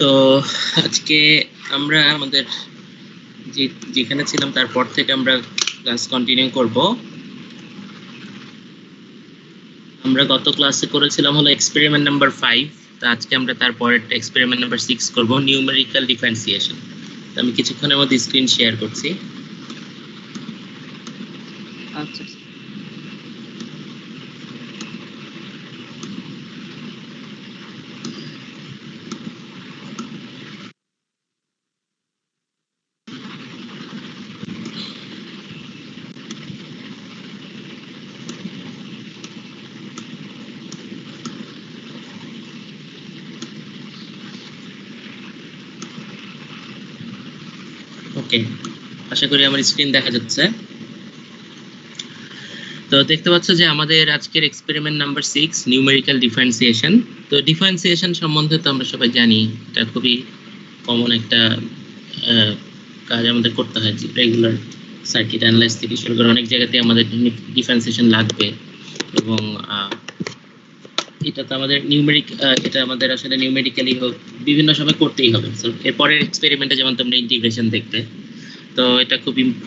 তো আজকে আমরা আমাদের যেখানে ছিলাম তারপর থেকে আমরা ক্লাস কন্টিনিউ করব। আমরা গত ক্লাসে করেছিলাম হলো এক্সপেরিমেন্ট নাম্বার 5, তো আজকে আমরা তারপরের এক্সপেরিমেন্ট নাম্বার 6 করব, নিউমেরিক্যাল ডিফারেন্সিয়েশন। তো আমি কিছুক্ষণের মধ্যে স্ক্রিন শেয়ার করছি। আচ্ছা ওকে, আশা করি আমার স্ক্রিন দেখা যাচ্ছে। তো দেখতে পাচ্ছ যে আমাদের আজকের এক্সপেরিমেন্ট নাম্বার 6 নিউমেরিক্যাল ডিফারেন্সিয়েশন। তো ডিফারেন্সিয়েশন সম্বন্ধে তো আমরা সবাই জানি, এটা খুবই কমন একটা কাজ আমাদের করতে হয়। রেগুলার সার্কিট অ্যানালাইজ থেকে শুরু করে অনেক জায়গাতে আমাদের ডিফারেন্সিয়েশন লাগবে, এবং এটা তো আমাদের এটা আমাদের আসলে নিউমেরিক্যালি বিভিন্ন সময় করতেই হবে। সো এরপরের এক্সপেরিমেন্টে যেমন তোমরা ইন্টিগ্রেশন দেখবে, তো এটা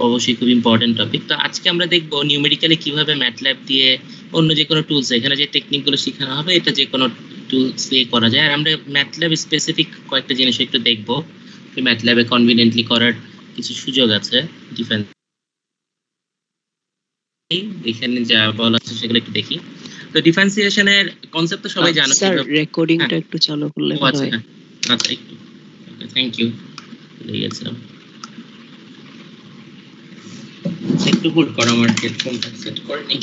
অবশ্যই খুব ইম্পর্টেন্ট টপিক। তো আজকে আমরা দেখবো নিউমেরিক্যালি কিভাবে ম্যাটল্যাব দিয়ে অন্য যে কোনো টুলস, এখানে যে টেকনিকগুলো শেখানো হবে এটা যে কোনো টুলস দিয়ে করা যায়। আর আমরা ম্যাটল্যাব স্পেসিফিক কয়েকটা জিনিস একটু দেখবো, ম্যাটল্যাবে কনভিনিয়েন্টলি করার কিছু সুযোগ আছে। ডিফারেন্স এখানে যা বলা আছে সেগুলো একটু দেখি। তো ডিফারেন্সিয়েশনের কনসেপ্ট তো সবাই জানো। স্যার রেকর্ডিংটা একটু চালু করলে ভালো হয়। আচ্ছা একটু ওকে, থ্যাংক ইউ। ভুলে গেছিলাম, একটু হোল্ড করো, আমার হেডফোনটা সেট করে নিই।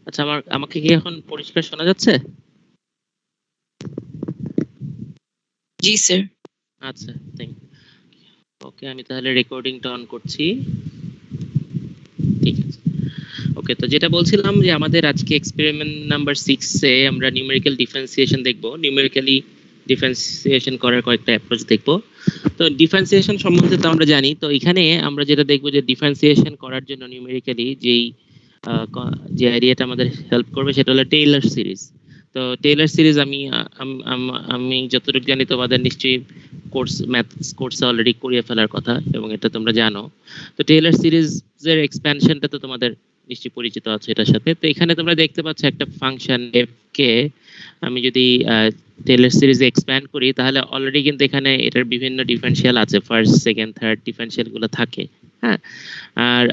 আচ্ছা, আমাকে কি এখন পরিষ্কার শোনা যাচ্ছে? জি স্যার। আচ্ছা, থ্যাংক ইউ। ওকে, আমি তাহলে রেকর্ডিংটা অন করছি। ঠিক আছে, ওকে। তো যেটা বলছিলাম যে আমাদের আজকে এক্সপেরিমেন্ট নাম্বার 6 এ আমরা নিউমেরিক্যাল ডিফারেন্সিয়েশন দেখব। নিউমেরিক্যালি ডিফারেন্সিয়েশন করার কয়েকটা অ্যাপ্রোচ দেখব। তো ডিফারেন্সিয়েশন সম্বন্ধে তো আমরা জানি। তো এখানে আমরা যেটা দেখব যে ডিফারেন্সিয়েশন করার জন্য নিউমেরিক্যালি যে আইডিয়াটা আমাদের হেল্প করবে সেটা হলো টেইলর সিরিজ। তো টেইলর সিরিজ আমি যতটুকু জানি তোমাদের নিশ্চয়ই ম্যাথস কোর্সে অলরেডি করিয়ে ফেলার কথা, এবং এটা তোমরা জানো। তো টেইলর সিরিজের এক্সপ্যানশনটা তো তোমাদের নিশ্চয়ই পরিচিত আছে এটার সাথে। তো এখানে তোমরা দেখতে পাচ্ছ একটা ফাংশন এফ কে আমি যদি টেইলর সিরিজে এক্সপ্যান্ড করি, তাহলে অলরেডি কিন্তু এখানে এটার বিভিন্ন ডিফারেনশিয়াল আছে, ফার্স্ট সেকেন্ড থার্ড ডিফারেনশিয়াল গুলো থাকে। হ্যাঁ, আর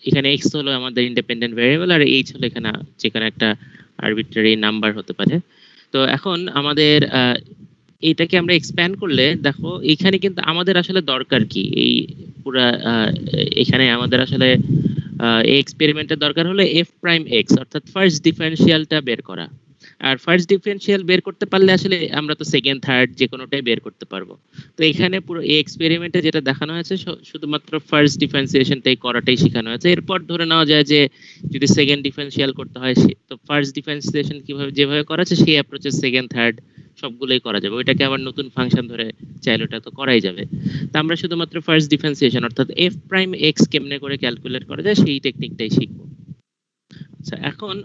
এখানে এক্স হলো আমাদের ইন্ডিপেন্ডেন্ট ভ্যারিয়েবল, আর এইচ হলো এখানে যেখানে একটা আরবিট্রারি নাম্বার হতে পারে। তো এখন আমাদের এইটাকে আমরা এক্সপ্যান্ড করলে দেখো এখানে কিন্তু আমাদের আসলে দরকার কি, এই পুরা এখানে আমাদের আসলে এই এক্সপেরিমেন্টের দরকার হলো এফ প্রাইম এক্স, অর্থাৎ ফার্স্ট ডিফারেনশিয়ালটা বের করা। আর ফার্স্ট ডিফারেনশিয়াল বের করতে পারলে আসলে আমরা তো সেকেন্ড থার্ড যে কোনোটাই বের করতে পারবো। তো এখানে পুরো এই এক্সপেরিমেন্টে যেটা দেখানো হয়েছে শুধুমাত্র ফার্স্ট ডিফারেন্সিয়েশনটাই করাটাই শেখানো হয়েছে। এরপর ধরে নেওয়া যায় যে যদি সেকেন্ড ডিফারেন্সিয়াল করতে হয়, তো ফার্স্ট ডিফারেন্সিয়েশন কিভাবে যেভাবে করা আছে সেই অ্যাপ্রোচে সেকেন্ড থার্ড সবগুলোই করা যাবে। ওইটাকে আবার নতুন ফাংশন ধরে চাইলে ওটা তো করাই যাবে। তো আমরা শুধুমাত্র ফার্স্ট ডিফারেন্সিয়েশন অর্থাৎ এফ প্রাইম এক্স কেমনে করে ক্যালকুলেট করা যায় সেই টেকনিকটাই শিখবো। আচ্ছা, এখন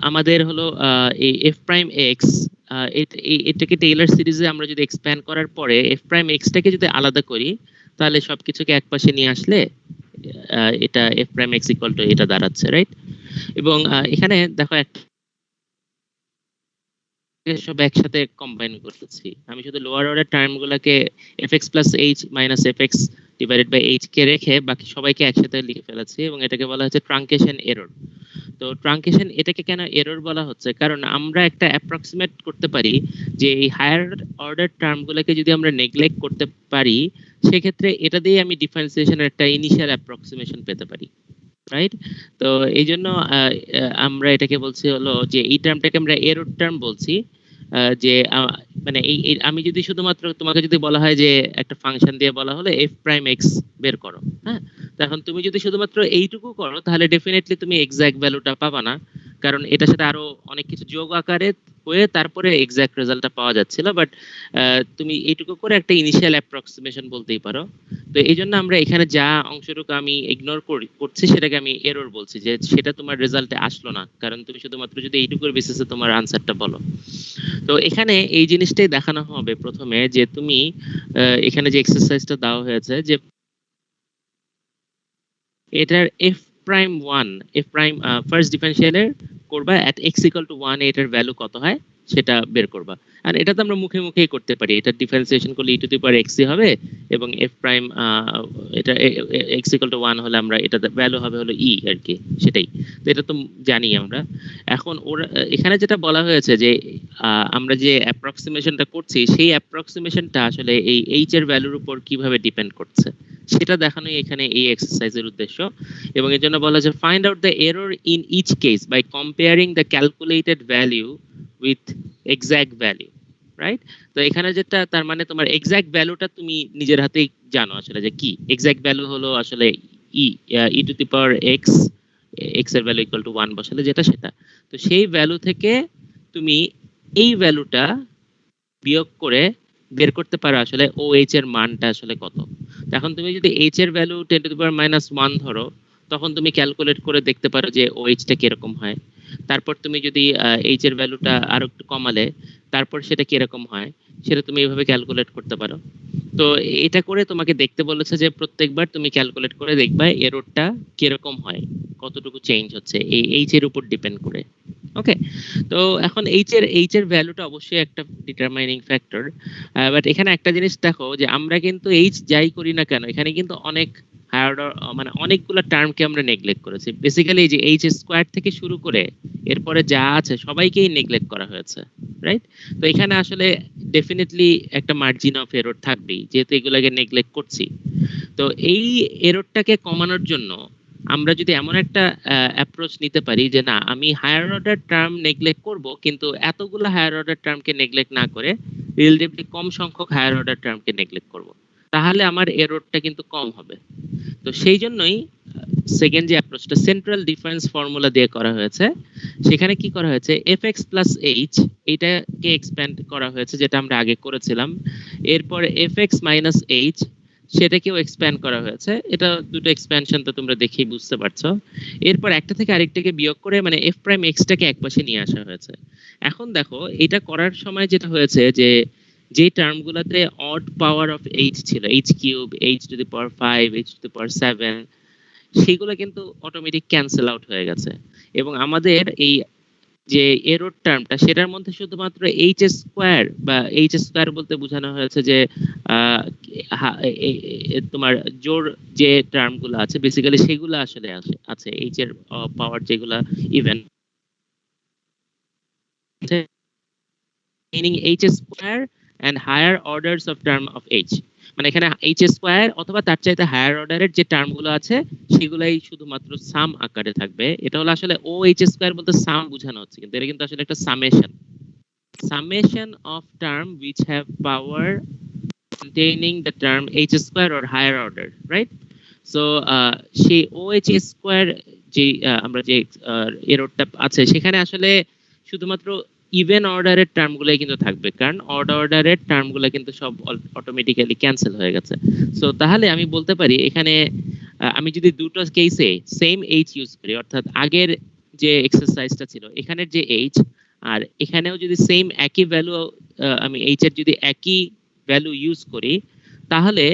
আমাদের হলো এই এফ প্রাইম এক্স, এটাকে টেইলর সিরিজে আমরা যদি এক্সপ্যান্ড করার পরে এফ প্রাইম এক্সটাকে যদি আলাদা করি, তাহলে সবকিছুকে একপাশে নিয়ে আসলে এটা F prime x equal two এটা দাঁড়াচ্ছে, রাইট? এবং এখানে দেখো একটা সব একসাথে কম্বাইন করতেছি। আমি শুধু লোয়ার অর্ডার টার্মগুলোকে fx plus h minus fx divided by h কে রেখে বাকি সবাইকে একসাথে লিখে ফেলেছি, এবং এটাকে বলা হচ্ছে ট্রাঙ্কেশন এরর। তো ট্রাঙ্কেশন এটাকে কেন এরর বলা হচ্ছে, কারণ আমরা একটা অ্যাপ্রক্সিমেট করতে পারি যে এই হায়ার অর্ডার টার্মগুলোকে যদি আমরা নেগলেক্ট করতে পারি, সেক্ষেত্রে এটা দিয়ে আমি ডিফারেন্সিয়েশনের একটা ইনিশিয়াল অ্যাপ্রক্সিমেশন পেতে পারি, রাইট? তো এই জন্য আমরা এটাকে বলছি হলো যে এই টার্মটাকে আমরা এরর টার্ম বলছি। যে মানে আমি যদি শুধুমাত্র তোমাকে যদি বলা হয় যে একটা ফাংশন দিয়ে বলা হলো এফ প্রাইম এক্স বের করো, হ্যাঁ, তো এখন তুমি যদি শুধুমাত্র এইটুকু করো তাহলে ডেফিনেটলি তুমি এক্সাক্ট ভ্যালুটা পাবা না, কারণ এটার সাথে আরো অনেক কিছু যোগ আকারে হয়ে তারপরে এক্সাক্ট রেজাল্টটা পাওয়া যাচ্ছিল, বাট তুমি এইটুকু করে একটা ইনিশিয়াল অ্যাপ্রক্সিমেশন বলতেই পারো। তো এই জন্য আমরা এখানে যা অংশটুকু আমি ইগনোর করছি সেটাকে আমি এরর বলছি, যে সেটা তোমার রেজাল্টে আসলো না, কারণ তুমি শুধুমাত্র যদি এইটুকুর বেসিসে তোমার আনসারটা বলো। তো এখানে এই জিনিসটাই দেখানো হবে প্রথমে, যে তুমি এখানে যে এক্সারসাইজটা দেওয়া হয়েছে, যে এটার F prime one, F prime first ডিফারেন্সিয়ালের করবা at X equal to one, এটার ভ্যালু কত হয় সেটা বের করবা। আর এটা তো আমরা মুখে মুখেই করতে পারি, এটা ডিফারেন্সিয়েশন করলে ই টু দি পাওয়ার এক্সই হবে, এবং এফ প্রাইম এটা এক্স ইকুয়াল টু ওয়ান হলে আমরা এটা ভ্যালু হবে হলো ই আর কি, সেটাই। তো এটা তো জানি আমরা। এখন ওরা এখানে যেটা বলা হয়েছে যে আমরা যে অ্যাপ্রক্সিমেশনটা করছি সেই অ্যাপ্রক্সিমেশনটা আসলে এই এইচ এর ভ্যালুর উপর কিভাবে ডিপেন্ড করছে সেটা দেখানোই এখানে এই এক্সারসাইজের উদ্দেশ্য। এবং এর জন্য বলা যে find out the error in each case by comparing the calculated value with exact value, right? তো এখানে যেটা তার মানে তোমার এক্সাক্ট ভ্যালুটা তুমি নিজের হাতেই জানো আসলে যে কি এক্সাক্ট ভ্যালু হলো আসলে e to the power X, X এর ভ্যালু ইকুয়াল টু 1 বসালে যেটা সেটা। তো সেই ভ্যালু থেকে তুমি এই ভ্যালুটা বিয়োগ করে বের করতে পারো আসলে ও এইচ এর মানটা আসলে কত। এখন তুমি যদি এইচ এর ভ্যালু 10 টু দি পাওয়ার -1 ধরো, তখন তুমি ক্যালকুলেট করে দেখতে পারো যে ও এইচটা কিরকম হয়। তারপর তুমি যদি এইচ এর ভ্যালুটা আরো একটু কমালে তারপর সেটা কিরকম হয় সেটা তুমি এইভাবে ক্যালকুলেট করতে পারো। তো এটা করে তোমাকে দেখতে বলেছে যে প্রত্যেকবার তুমি ক্যালকুলেট করে দেখবা এররটা কিরকম হয়, কতটুকু চেঞ্জ হচ্ছে এই এইচ এর উপর ডিপেন্ড করে। ওকে, তো এখন এইচ এর ভ্যালুটা অবশ্যই একটা ডিটারমাইনিং ফ্যাক্টর, বাট এখানে একটা জিনিস দেখো যে আমরা কিন্তু এইচ যাই করি না কেন এখানে কিন্তু অনেক হায়ার মানে অনেকগুলো টার্মকে আমরা নেগলেক্ট করেছি। বেসিক্যালি এই যে এইচ স্কোয়ার থেকে শুরু করে এরপরে যা আছে সবাইকেই নেগলেক্ট করা হয়েছে, রাইট? তো এখানে আসলে ডেফিনেটলি একটা মার্জিন অফ এরর থাকবেই, যেহেতু এগুলোকে নেগলেক্ট করছি। তো এই এররটাকে কমানোর জন্য আমরা যদি এমন একটা অ্যাপ্রোচ নিতে পারি যে না আমি হায়ার অর্ডার টার্ম নেগলেক্ট করব, কিন্তু এতগুলো হায়ার অর্ডার টার্মকে নেগলেক্ট না করে রিলেটিভলি কম সংখ্যক হায়ার অর্ডার টার্মকে নেগলেক্ট করব, তাহলে আমার এররটা কিন্তু কম হবে। তো সেই জন্যই সেকেন্ড যে অ্যাপ্রোচটা সেন্ট্রাল ডিফারেন্স ফর্মুলা দিয়ে করা হয়েছে, সেখানে কি করা হয়েছে এফ এক্স প্লাস এইচ এটাকে এক্সপ্যান্ড করা হয়েছে, যেটা আমরা আগে করেছিলাম। এরপর এফ এক্স মাইনাস এইচ সেটাকেও এক্সপ্যান্ড করা হয়েছে। এটা দুটো এক্সপ্যানশন তো তোমরা দেখেই বুঝতে পারছো। এরপর একটা থেকে আরেকটাকে বিয়োগ করে মানে এফ প্রাইম এক্সটাকে একপাশে নিয়ে আসা হয়েছে। এখন দেখো এটা করার সময় যেটা হয়েছে যে টার্মগুলোতে অড পাওয়ার অফ এইচ ছিল, H cube, H to the power 5, H to the power 7, সেগুলো কিন্তু অটোমেটিক ক্যান্সেল আউট হয়ে গেছে। এবং আমাদের এই যে এরর টার্মটা সেটার মধ্যে শুধুমাত্র এইচ স্কোয়ার বা এইচ স্কোয়ার বলতে বোঝানো হয়েছে যে তোমার জোর যে টার্মগুলো আছে বেসিক্যালি সেগুলো আসলে আছে এইচ এর পাওয়ার যেগুলা even meaning h square and higher orders of term of h, মানে এখানে h স্কয়ার অথবা তার চাইতে হায়ার অর্ডারের যে টার্মগুলো আছে সেগুলাই শুধুমাত্র সাম আকারে থাকবে। এটা হলো আসলে ও এইচ স্কয়ার বলতে সাম বোঝানো হচ্ছে, কিন্তু এটা কিন্তু আসলে একটা summation of term which have power containing the term h square or higher order, right? So সেই ও এইচ স্কয়ার যে আমরা যে এররটা আছে সেখানে আসলে শুধুমাত্র ইভেন অর্ডারের টার্মগুলাই কিন্তু থাকবে, কারণ অড অর্ডারের টার্মগুলো কিন্তু সব অটোমেটিক্যালি ক্যান্সেল হয়ে গেছে। সো তাহলে আমি বলতে পারি এখানে আমি যদি দুটো কেসে সেম এইচ ইউজ করি, অর্থাৎ আগের যে এক্সারসাইজটা ছিল এখানের যে এইচ আর এখানেও যদি সেম একই ভ্যালু আমি এইচ এর যদি একই ভ্যালু ইউজ করি, তাহলে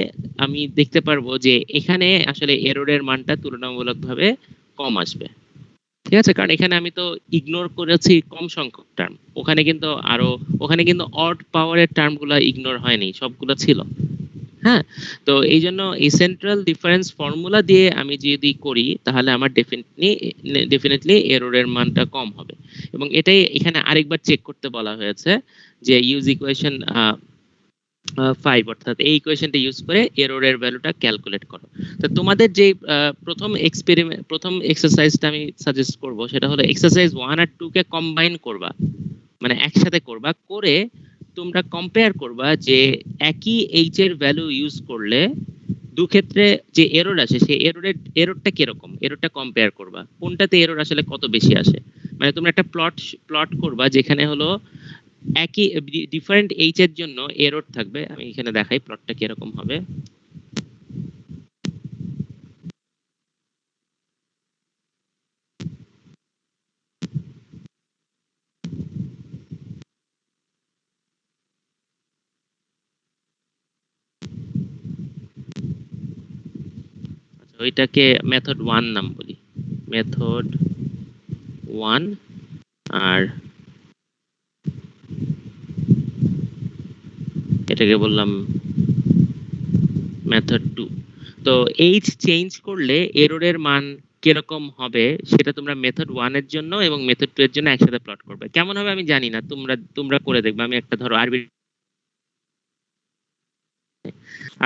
আমি দেখতে পারবো যে এখানে আসলে এররের মানটা তুলনামূলকভাবে কম আসবে। ঠিক আছে, কারণ এখানে আমি তো ইগনোর করেছি কম সংখ্যক টার্ম, ওখানে কিন্তু অড পাওয়ারের টার্মগুলো ইগনোর হয়নি, সবগুলো ছিল। হ্যাঁ, তো এই জন্য এই সেন্ট্রাল ডিফারেন্স ফর্মুলা দিয়ে আমি যদি করি তাহলে আমার ডেফিনেটলি এররের মানটা কম হবে। এবং এটাই এখানে আরেকবার চেক করতে বলা হয়েছে যে ইউজ ইকুয়েশন 5, অর্থাৎ এই ইকুয়েশনটা ইউজ করে এররের ভ্যালুটা ক্যালকুলেট করো। তো তোমাদের যে প্রথম এক্সারসাইজটা আমি সাজেস্ট করব সেটা হলো এক্সারসাইজ 1 আর 2 কে কম্বাইন করবা, মানে একসাথে করবা, করে তোমরা কম্পেয়ার করবা যে একই এইচ এর ভ্যালু ইউজ করলে দু ক্ষেত্রে যে এরর আসে সেই এররটা কিরকম, এররটা কম্পেয়ার করবা কোনটাতে এরর আসলে কত বেশি আসে। মানে তোমরা একটা প্লট করবা যেখানে হলো একই ডিফারেন্ট এইচ এর জন্য এরর থাকবে। আমি এখানে দেখাই প্লটটা কিরকম হবে। আচ্ছা, ওইটাকে মেথড 1 নাম বলি, মেথড 1। আর এটাকে বললাম মেথড 2। তো এইচ চেঞ্জ করলে এররের মান কিরকম হবে সেটা তোমরা মেথড 1 এর জন্য এবং মেথড 2 এর জন্য একসাথে প্লট করবে। কেমন হবে আমি জানি না, তোমরা তোমরা করে দেখবে। আমি একটা ধরো আরবি,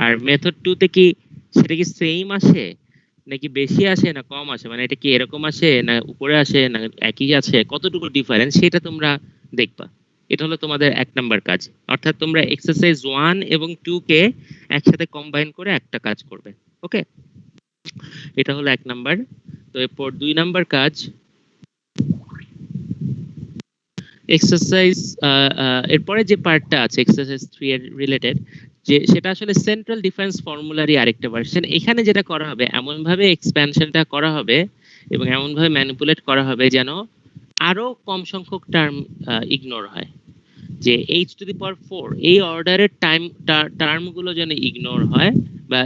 আর মেথড 2 তে কি সেটা কি সেম আসে নাকি বেশি আসে না কম আসে, মানে এটা কি এরকম আসে না উপরে আসে না একই আছে, কতটুকু ডিফারেন্স সেটা তোমরা দেখবা। এটা হলো তোমাদের 1 নাম্বার কাজ। অর্থাৎ তোমরা এক্সারসাইজ 1 এবং 2 কে একসাথে কম্বাইন করে একটা কাজ করবে। ওকে, এটা হলো 1 নাম্বার। তো এরপর 2 নাম্বার কাজ, এক্সারসাইজ এরপরে যে পার্টটা আছে এক্সারসাইজ 3 এর রিলেটেড, যে সেটা আসলে সেন্ট্রাল ডিফারেন্স ফর্মুলারই আরেকটা ভার্সন। এখানে যেটা করা হবে এমন ভাবে এক্সপ্যানশনটা করা হবে এবং এমন ভাবে ম্যানিপুলেট করা হবে যেন আরো কম সংখ্যক টার্ম ইগনোর হয়। যে এইচ টু দি পাওয়ার 4 এই অর্ডারের টার্মগুলো যেন ইগনোর হয়, বা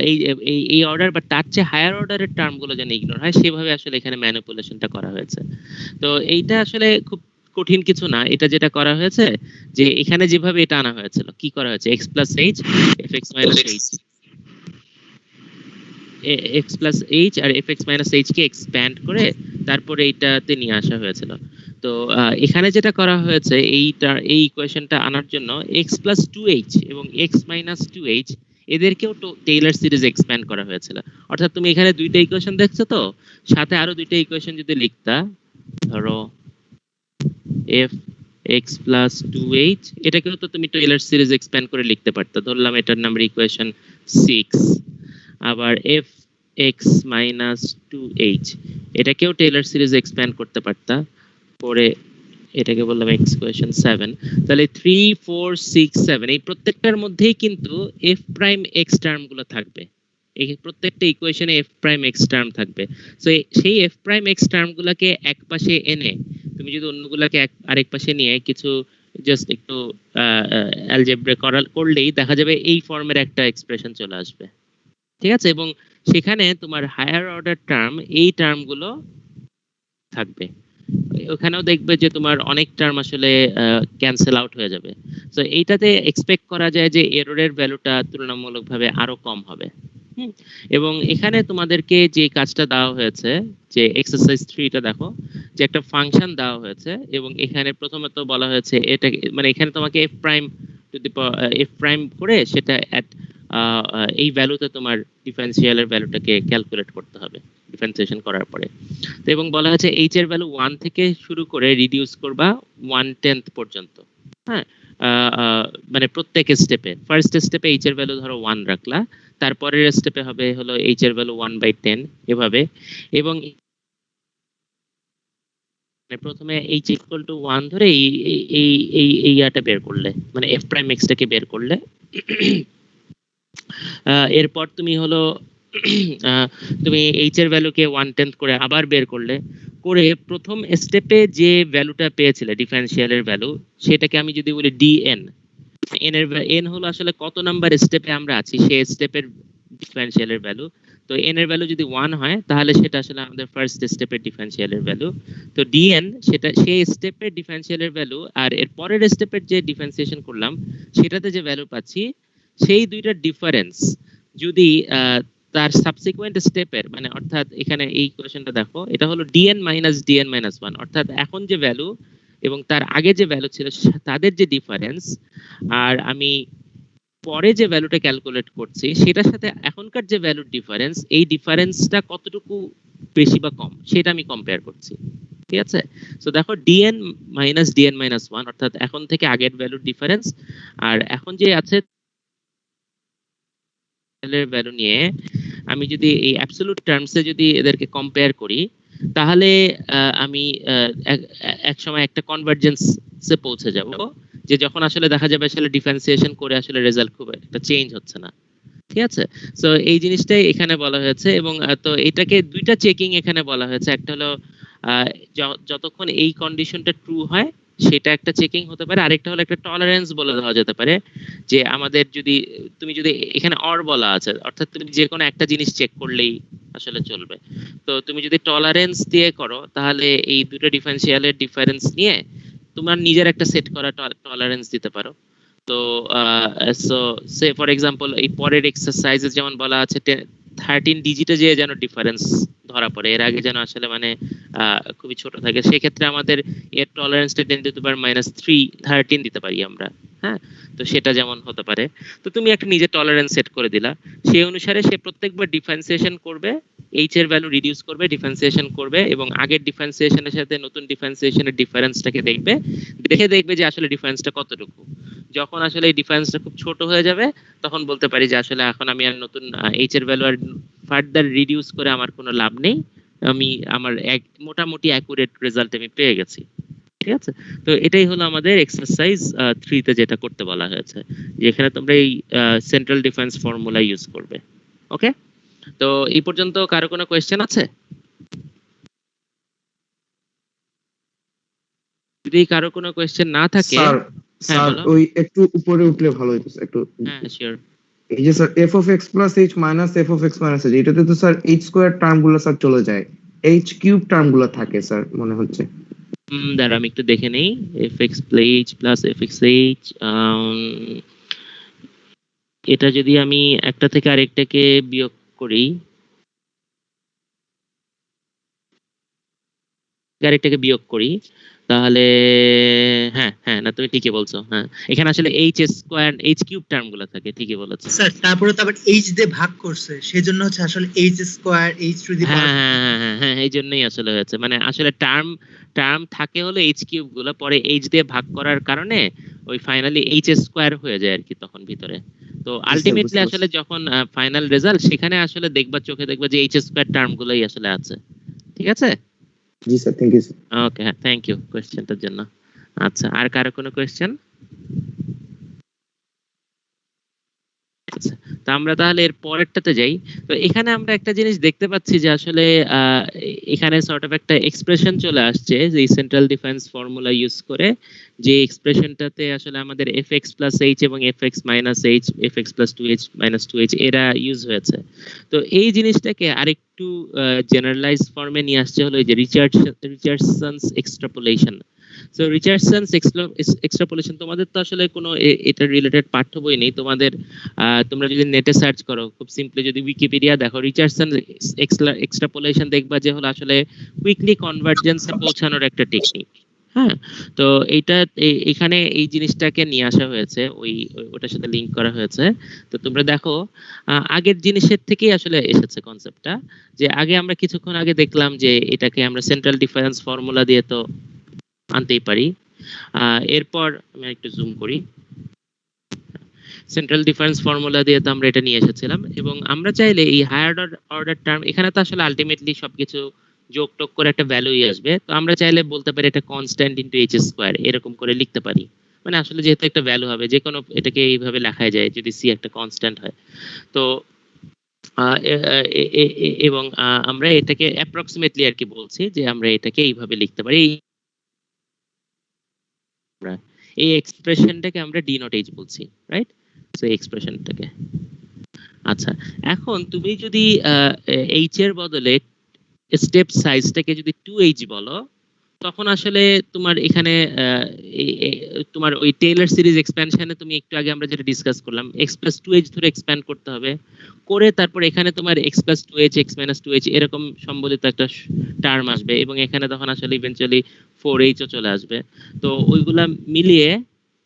এই অর্ডার বা তার চেয়ে হায়ার অর্ডারের টার্মগুলো যেন ইগনোর হয়, সেভাবে আসলে এখানে ম্যানিপুলেশনটা করা হয়েছে। তো এইটা আসলে খুব কঠিন কিছু না। এটা যেটা করা হয়েছে যে এখানে যেভাবে এটা আনা হয়েছিল, কি করা হয়েছে, X plus H F X minus H, X plus H আর এফ এক্স মাইনাস এইচ কে এক্সপ্যান্ড করে তারপরে এইটাতে নিয়ে আসা হয়েছিল। তো এখানে যেটা করা হয়েছে এই ইকুয়েশনটা আনার জন্য এক্স প্লাস টু এইচ এবং এক্স মাইনাস টু এইচ এদেরকেও টেইলর সিরিজ এক্সপ্যান্ড করা হয়েছিল। অর্থাৎ তুমি এখানে দুইটা ইকুয়েশন দেখছো, তো সাথে আরো দুইটা ইকুয়েশন যদি লিখতা, ধরো F X plus two H, এটাকেও তো তুমি টেইলর সিরিজ এক্সপ্যান্ড করে লিখতে পারতো। ধরলাম এটার নাম্বার ইকুয়েশন 6। আবার F X minus two H, এটাকেও টেইলর সিরিজ এক্সপ্যান্ড করতে পারতা করে, এটাকে বললাম এক্স ইকুয়েশন 7। তাহলে 3 4 6 7 এই প্রত্যেকটার মধ্যেই কিন্তু এফ প্রাইম এক্স টার্ম গুলো থাকবে। এই প্রত্যেকটা ইকুয়েশনে এফ প্রাইম এক্স টার্ম থাকবে। তো সেই এফ প্রাইম এক্স টার্ম গুলাকে এক পাশে এনে তুমি যদি অন্যগুলাকে আরেক পাশে নিয়ে কিছু জাস্ট একটু অ্যালজেব্রা করলেই দেখা যাবে এই ফর্মের একটা এক্সপ্রেশন চলে আসবে। ঠিক আছে, এবং সেখানে তোমার হায়ার অর্ডার টার্ম এই টার্মগুলো থাকবে। ওখানেও দেখবে যে তোমার অনেক টার্ম আসলে ক্যান্সেল আউট হয়ে যাবে। তো এইটাতে এক্সপেক্ট করা যায় যে এররের ভ্যালুটা তুলনামূলকভাবে আরো কম হবে। এবং এখানে তোমাদেরকে যে কাজটা দেওয়া হয়েছে, যে এক্সারসাইজ 3টা দেখো, যে একটা ফাংশন দেওয়া হয়েছে এবং এখানে প্রথমত বলা হয়েছে এটা, মানে এখানে তোমাকে F prime to D F prime করে সেটা এট এই ভ্যালুতে তোমার ডিফারেন্সিয়ালের ভ্যালুটাকে ক্যালকুলেট করতে হবে ডিফারেন্সিয়েশন করার পরে। তো এবং বলা হয়েছে এইচ এর ভ্যালু 1 থেকে শুরু করে রিডিউস করবা 1/10 পর্যন্ত। হ্যাঁ, মানে প্রত্যেক স্টেপে, ফার্স্ট স্টেপে এইচ এর ভ্যালু ধরো 1 রাখলা, তারপরের স্টেপে হবে হলো এইচ এর ভ্যালু 1/10 এভাবে। এবং প্রথমে এইচ ইকুয়াল টু 1 ধরে এই এই এই এই ইয়াটা বের করলে, মানে এফ প্রাইম এক্সটাকে বের করলে, এরপর তুমি হলো তুমি এইচ এর ভ্যালুকে 1/10 করে আবার বের করলে, করে প্রথম স্টেপে যে ভ্যালুটা পেয়েছিলে ডিফারেন্সিয়ালের ভ্যালু, সেটাকে আমি যদি বলি ডিএন, এন হলো আসলে কত নাম্বার স্টেপে আমরা আছি সেই স্টেপের ডিফারেন্সিয়ালের ভ্যালু। তো এন এর ভ্যালু যদি 1 হয় তাহলে সেটা আসলে আমাদের ফার্স্ট স্টেপের ডিফারেন্সিয়ালের ভ্যালু। তো ডিএন সেটা সেই স্টেপের ডিফারেন্সিয়ালের ভ্যালু, আর এর পরের স্টেপের যে ডিফারেন্সিয়েশন করলাম সেটাতে যে ভ্যালু পাচ্ছি, সেই দুইটার ডিফারেন্স যদি তার সাবসিকুয়েন্ট স্টেপের, মানে অর্থাৎ এখানে এই কোয়েশ্চেনটা দেখো, এটা হলো ডিএন মাইনাস ডিএন মাইনাস 1, অর্থাৎ এখন যে ভ্যালু এবং তার আগে যে ভ্যালু ছিল তাদের যে ডিফারেন্স, আর আমি পরে যে ভ্যালুটা ক্যালকুলেট করছি সেটার সাথে এখনকার যে ভ্যালুর ডিফারেন্স, এই ডিফারেন্সটা কতটুকু বেশি বা কম সেটা আমি কম্পেয়ার করছি। ঠিক আছে, তো দেখো ডিএন মাইনাস ডিএন মাইনাস 1 অর্থাৎ এখন থেকে আগের ভ্যালুর ডিফারেন্স, আর এখন যে আছে ভ্যালু নিয়ে আমি যদি এই অ্যাবসলিউট টার্মসে যদি এদেরকে কম্পেয়ার করি, তাহলে আমি এক সময় একটা কনভার্জেন্সে পৌঁছে যাব, যে যখন আসলে দেখা যাবে আসলে ডিফারেন্সিয়েশন করে আসলে রেজাল্ট খুব একটা চেঞ্জ হচ্ছে না। ঠিক আছে, সো এই জিনিসটাই এখানে বলা হয়েছে। এবং তো এটাকে দুইটা চেকিং এখানে বলা হয়েছে। একটা হলো যতক্ষণ এই কন্ডিশনটা ট্রু হয় সেটা একটা চেকিং হতে পারে, আরেকটা হলো একটা টলারেন্স বলে দেওয়া যেতে পারে, যে আমাদের যদি তুমি যদি এখানে অর বলা আছে, অর্থাৎ তুমি যে কোনো একটা জিনিস চেক করলেই আসলে চলবে। তো তুমি যদি টলারেন্স দিয়ে করো তাহলে এই দুটো ডিফারেন্সিয়ালের ডিফারেন্স নিয়ে তোমার নিজের একটা সেট করা টলারেন্স দিতে পারো। তো সো সে ফর এক্সাম্পল এই পরের এক্সারসাইজে যেমন বলা আছে 13 ডিজিটে যে যেন ডিফারেন্স ধরা পড়ে, এর আগে যেন আসলে মানে খুবই ছোট থাকে, সেক্ষেত্রে আমাদের এর টলারেন্সটা 10⁻³ দিতে পারি আমরা। হ্যাঁ, তো সেটা যেমন হতে পারে। তো তুমি একটা নিজের টলারেন্স সেট করে দিলা, সেই অনুসারে সে প্রত্যেকবার ডিফারেন্সিয়েশন করবে, এইচ এর ভ্যালু রিডিউস করবে, ডিফারেন্সিয়েশন করবে, এবং আগের ডিফারেন্সিয়েশনের সাথে নতুন ডিফারেন্সিয়েশনের ডিফারেন্সটাকে দেখবে, দেখবে যে আসলে ডিফারেন্সটা কতটুকু। যখন আসলে এই ডিফারেন্সটা খুব ছোট হয়ে যাবে তখন বলতে পারি যে আসলে এখন আমি আর নতুন এইচ এর ভ্যালু আর ফার্দার রিডিউস করে আমার কোনো লাভ নেই, আমি আমার মোটামুটি অ্যাকুরেট রেজাল্ট আমি পেয়ে গেছি। ঠিক আছে, তো এটাই হলো আমাদের এক্সারসাইজ 3 তে যেটা করতে বলা হয়েছে, যেখানে তোমরা এই সেন্ট্রাল ডিফারেন্স ফর্মুলা ইউজ করবে। ওকে, তো এই পর্যন্ত কারো কোনো কোয়েশ্চেন আছে? যদি কারো কোনো কোয়েশ্চেন না থাকে, স্যার হ্যাঁ স্যার বলো। ওই একটু উপরে উঠলে ভালো হতো একটু। হ্যাঁ শিওর। এই যে sir F of x plus H minus F of x minus H, এটাতে তো স্যার এইচ স্কোয়ার টার্ম গুলো স্যার চলে যায়, এইচ কিউব টার্ম গুলো থাকে স্যার মনে হচ্ছে। দাঁড়া আমি একটু দেখে নেই। fx h প্লাস fxh, এটা যদি আমি একটা থেকে আরেকটাকে বিয়োগ করি, আরেকটাকে বিয়োগ করি, তাহলে হ্যাঁ হ্যাঁ না তুমি ঠিকই বলছো। হ্যাঁ, এখানে আসলে H square H cube term গুলো থাকে, ঠিকই বলেছো। স্যার তারপরে তো আবার এইচ দিয়ে ভাগ করছে, সেজন্য হচ্ছে আসলে এইচ স্কোয়ার এইচ টু দি হ্যাঁ পাওয়ার। হ্যাঁ হ্যাঁ হ্যাঁ হ্যাঁ, এই জন্যই আসলে হয়েছে, মানে আসলে টার্ম টার্ম থাকে হলো এইচ কিউব গুলো, পরে এইচ দিয়ে ভাগ করার কারণে ওই ফাইনালি এইচ স্কোয়ার হয়ে যায় আর কি তখন ভিতরে। তো আলটিমেটলি আসলে যখন ফাইনাল রেজাল্ট সেখানে আসলে দেখবা, চোখে দেখবা যে এইচ স্কোয়ার টার্ম গুলোই আসলে আছে। ঠিক আছে, জি স্যার, থ্যাংক ইউ স্যার। ওকে, হ্যাঁ থ্যাংক ইউ কোয়েশ্চেনটার জন্য। আচ্ছা, আর কারো কোনো কোয়েশ্চেন? আচ্ছা, তো আমরা তাহলে এর পরেরটাতে যাই। তো এখানে আমরা একটা জিনিস দেখতে পাচ্ছি যে আসলে এখানে সর্ট অফ একটা এক্সপ্রেশন চলে আসছে, যে সেন্ট্রাল ডিফারেন্স ফর্মুলা ইউজ করে যে এক্সপ্রেশনটাতে আসলে আমাদের fx প্লাস h এবং fx minus h, fx plus 2h minus 2h এরা ইউজ হয়েছে। তো এই জিনিসটাকে আরেকটু জেনারেলাইজ ফর্মে নিয়ে আসছে হলো এই যে রিচার্ডসনস এক্সট্রাপোলেশন। সো রিচার্ডসনস এক্সট্রাপোলেশন, তোমাদের তো আসলে কোনো এটা রিলেটেড পাঠ্য বই নেই তোমাদের। তোমরা যদি নেটে সার্চ করো, খুব সিম্পলি যদি উইকিপিডিয়া দেখো, রিচার্ডসন এক্সট্রাপোলেশন দেখবা যে হলো আসলে কুইকলি কনভার্জেন্সে পৌঁছানোর একটা টেকনিক। হ্যাঁ, তো এইটা এখানে এই জিনিসটাকে নিয়ে আসা হয়েছে, ওটার সাথে লিংক করা হয়েছে। তো তোমরা দেখো আগের জিনিসের থেকেই আসলে এসেছে কনসেপ্টটা, যে আগে আমরা কিছুক্ষণ আগে দেখলাম যে এটাকে আমরা সেন্ট্রাল ডিফারেন্স ফর্মুলা দিয়ে তো আনতেই পারি। এরপর আমি একটু জুম করি, সেন্ট্রাল ডিফারেন্স ফর্মুলা দিয়ে তো আমরা এটা নিয়ে এসেছিলাম, এবং আমরা চাইলে এই হায়ার অর্ডার টার্ম, এখানে তো আসলে আলটিমেটলি সবকিছু যোগ টোগ করে একটা ভ্যালুই আসবে, তো আমরা চাইলে বলতে পারি এটা কনস্ট্যান্ট ইনটু এইচ স্কোয়ার এরকম করে লিখতে পারি। মানে আসলে যেহেতু একটা ভ্যালু হবে, যে কোনো এটাকে এইভাবে লেখা যায় যদি সি একটা কনস্ট্যান্ট হয়। তো এবং আমরা এটাকে অ্যাপ্রক্সিমেটলি আর কি বলছি যে আমরা এটাকে এইভাবে লিখতে পারি। এই এক্সপ্রেশনটাকে আমরা ডি নট এইচ বলছি, রাইট? সো এই এক্সপ্রেশনটাকে, আচ্ছা, এখন তুমি যদি এইচ এর বদলে স্টেপ সাইজটাকে যদি 2h বলো, তখন আসলে তোমার এখানে তোমার ওই টেইলর সিরিজ এক্সপ্যানশনে তুমি একটু আগে আমরা যেটা ডিসকাস করলাম, x প্লাস 2h ধরে এক্সপ্যান্ড করতে হবে, করে তারপর এখানে তোমার x plus 2h x minus 2h এরকম সম্বলিত একটা টার্ম আসবে, এবং এখানে তখন আসলে ইভেন্চুয়ালি 4h ও চলে আসবে। তো ওইগুলা মিলিয়ে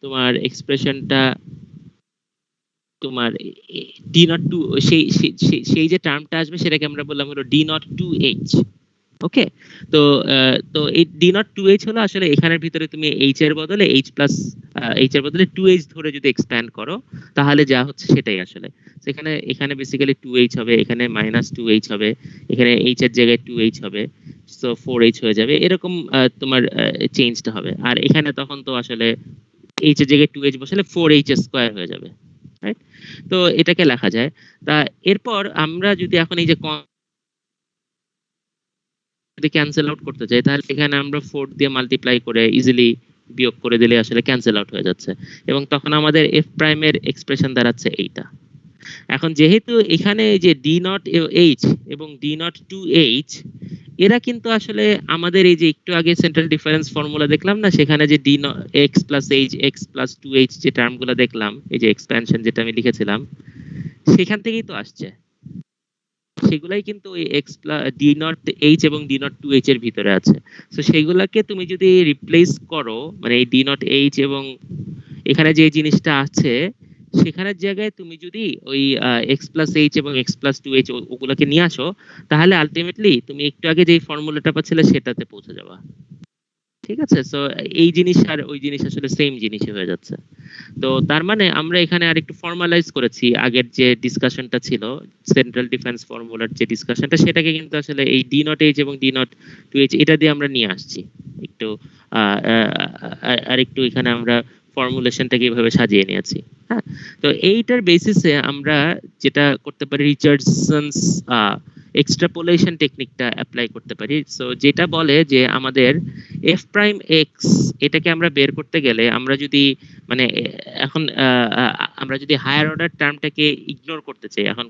তোমার এক্সপ্রেশনটা তোমার ডি নট টু, সেই যে টার্মটা আসবে সেটাকে আমরা বললাম হলো ডি নট 2h। ওকে, তো এই ডি নট 2h হলো আসলে এখানের ভিতরে তুমি h এর বদলে h এর বদলে 2h ধরে যদি এক্সপ্যান্ড করো তাহলে যা হচ্ছে সেটাই আসলে এখানে বেসিক্যালি 2h হবে, এখানে মাইনাস 2h হবে, এখানে h এর জায়গায় 2h হবে, সো 4h হয়ে যাবে, এরকম তোমার চেঞ্জটা হবে। আর এখানে তখন তো আসলে h এর জায়গায় 2h বসালে 4h স্কয়ার হয়ে যাবে, রাইট? তো এটাকে লেখা যায়। তা এরপর আমরা যদি এখন এই যে যদি ক্যান্সেল আউট করতে চাই, তাহলে এখানে আমরা 4 দিয়ে মাল্টিপ্লাই করে ইজিলি বিয়োগ করে দিলে আসলে ক্যান্সেল আউট হয়ে যাচ্ছে, এবং তখন আমাদের এফ প্রাইমের এক্সপ্রেশন দাঁড়াচ্ছে এইটা। এখন যেহেতু এখানে যে ডি নট এইচ এবং ডি নট টু এইচ, এরা কিন্তু আসলে আমাদের এই যে একটু আগে সেন্ট্রাল ডিফারেন্স ফর্মুলা দেখলাম না, সেখানে যে D X plus H X plus two H যে টার্মগুলো দেখলাম, এই যে এক্সপ্যানশন যেটা আমি লিখেছিলাম, সেখান থেকেই তো আসছে। সেগুলাই কিন্তু ওই x plus D not H এবং ডি নট টু এইচ এর ভিতরে আছে। তো সেইগুলাকে তুমি যদি রিপ্লেস করো, মানে এই ডি নট এইচ এবং এখানে যে জিনিসটা আছে সেখানের জায়গায় তুমি যদি ওই এক্স প্লাস এইচ এবং এক্স প্লাস টু এইচ ওগুলোকে নিয়ে আসো, তাহলে আলটিমেটলি তুমি একটু আগে যে ফর্মুলাটা পাচ্ছিলে সেটাতে পৌঁছে যাবা। ঠিক আছে? সো এই জিনিস আর ওই জিনিস আসলে সেম জিনিসই হয়ে যাচ্ছে। তো তার মানে আমরা এখানে আরেকটু ফর্মালাইজ করেছি আগের যে ডিসকাশনটা ছিল, সেন্ট্রাল ডিফেন্স ফর্মুলার যে ডিসকাশনটা, সেটাকে কিন্তু আসলে এই ডি নট এইচ এবং ডি নট টু এইচ এটা দিয়ে আমরা নিয়ে আসছি একটু। আর একটু এখানে আমরা ফর্মুলেশনটাকে এইভাবে সাজিয়ে নিয়েছি। হ্যাঁ, তো এইটার বেসিসে আমরা যেটা করতে পারি, রিচার্ডসন্স এক্সট্রাপোলেশন টেকনিকটা অ্যাপ্লাই করতে পারি। সো যেটা বলে যে আমাদের এফ প্রাইম এক্স এটাকে আমরা বের করতে গেলে আমরা যদি মানে এখন আমরা যদি হায়ার অর্ডার টার্মটাকে ইগনোর করতে চাই, এখন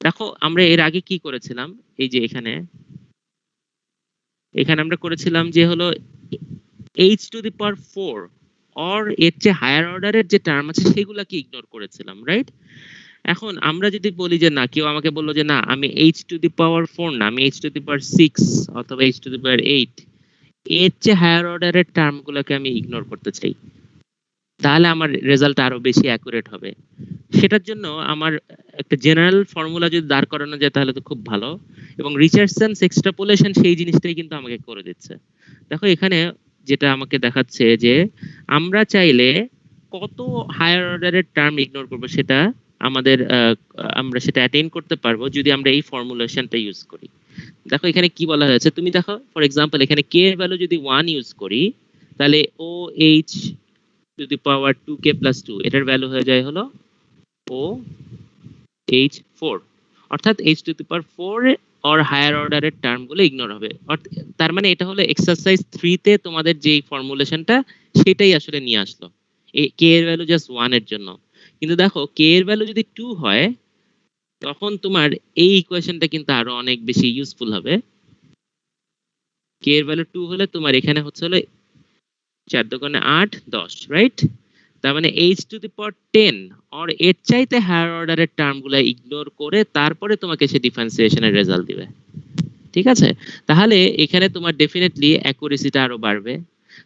দেখো আমরা এর আগে কি করেছিলাম, এই যে এখানে আমরা করেছিলাম যে হলো H to the power 4 or এর চেয়ে হায়ার অর্ডারের যে টার্ম আছে সেগুলাকে ইগনোর করেছিলাম, রাইট? এখন আমরা যদি বলি যে না, কেউ আমাকে বললো যে না আমি এইচ টু দি পাওয়ার 4 না, আমি এইচ টু দি পাওয়ার 6 অথবা এইচ টু দি পাওয়ার 8 এর চেয়ে হায়ার অর্ডারের টার্মগুলোকে আমি ইগনোর করতে চাই, তাহলে আমার রেজাল্ট আরো বেশি অ্যাকুরেট হবে। সেটার জন্য আমার একটা জেনারেল ফর্মুলা যদি দাঁড় করানো যায় তাহলে তো খুব ভালো, এবং রিচার্ডসন্স এক্সট্রাপোলেশন সেই জিনিসটাই কিন্তু আমাকে করে দিচ্ছে। দেখো এখানে যেটা আমাকে দেখাচ্ছে যে আমরা চাইলে কত হায়ার অর্ডারের টার্ম ইগনোর করব, সেটা আমাদের আমরা সেটা অ্যাটেইন করতে পারবো যদি আমরা এই ফর্মুলেশনটা ইউজ করি। দেখো এখানে কি বলা হয়েছে, তুমি দেখো ফর এক্সাম্পল এখানে কে এর ভ্যালু যদি 1 ইউজ করি, তাহলে O H to the power 2k plus 2 এটার ভ্যালু হয়ে যায় হলো ও এইচ 4, অর্থাৎ H to the power 4 or higher অর্ডারের টার্মগুলো ইগনোর হবে। তার মানে এটা হলো এক্সারসাইজ 3 তে তোমাদের যে ফর্মুলেশনটা সেটাই আসলে নিয়ে আসলো, কে এর ভ্যালু জাস্ট 1 এর জন্য। কিন্তু দেখো কে এর ভ্যালু যদি 2 হয় তখন তোমার এই ইকুয়েশনটা কিন্তু আরো অনেক বেশি ইউজফুল হবে। কে এর ভ্যালু 2 হলে তোমার এখানে হচ্ছে হলো 4 দোকানে 8 10, রাইট? তার মানে H to the power 10 or এর চাইতে হায়ার অর্ডারের টার্মগুলো ইগনোর করে তারপরে তোমাকে সে ডিফারেন্সিয়েশনের রেজাল্ট দিবে। ঠিক আছে? তাহলে এখানে তোমার ডেফিনেটলি অ্যাকুরেসিটা আরো বাড়বে।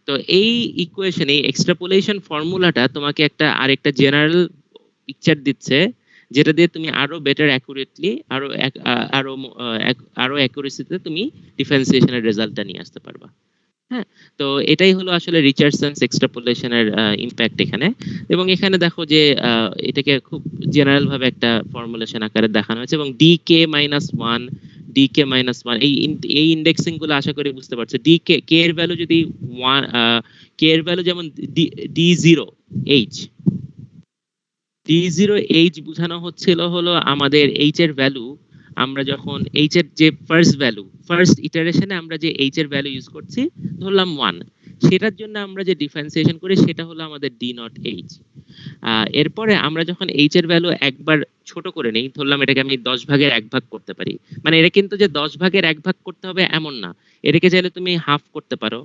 তো এই ইকুয়েশন, এই এক্সট্রাপোলেশন ফর্মুলাটা তোমাকে একটা আরেকটা জেনারেল পিকচার দিচ্ছে, যেটা দিয়ে তুমি আরো বেটার অ্যাকুরেটলি আরো অ্যাকুরেসিতে তুমি ডিফারেন্সিয়েশনের রেজাল্টটা নিয়ে আসতে পারবা। হ্যাঁ, তো এটাই হলো আসলে রিচার্ডসন্স এক্সট্রাপোলেশনের ইমপ্যাক্ট এখানে। এবং এখানে দেখো যে এটাকে খুব জেনারেল ভাবে একটা ফর্মুলেশন আকারে দেখানো হয়েছে, এবং ডিকে মাইনাস 1 ডিকে মাইনাস 1 এই ইন্ডেক্সিং গুলো আশা করি বুঝতে পারছো। ডিকে কে এর ভ্যালু যদি 1, কে এর ভ্যালু যেমন d0h, d0h বোঝানো হচ্ছিল হলো আমাদের h এর ভ্যালু, আমরা যখন h এর যে ফার্স্ট ইটারেশনে আমরা যে h এর ভ্যালু ইউজ করছি ধরলাম 1, সেটার জন্য আমরা যে ডিফারেন্সিয়েশন করি সেটা হলো আমাদের d নট h। এরপরে আমরা যখন h এর ভ্যালু একবার ছোট করে নেই, ধরলাম এটাকে আমি 10 ভাগের 1 ভাগ করতে পারি, মানে এটা কিন্তু যে 10 ভাগের 1 ভাগ করতে হবে এমন না, এটাকে চাইলে তুমি হাফ করতে পারো,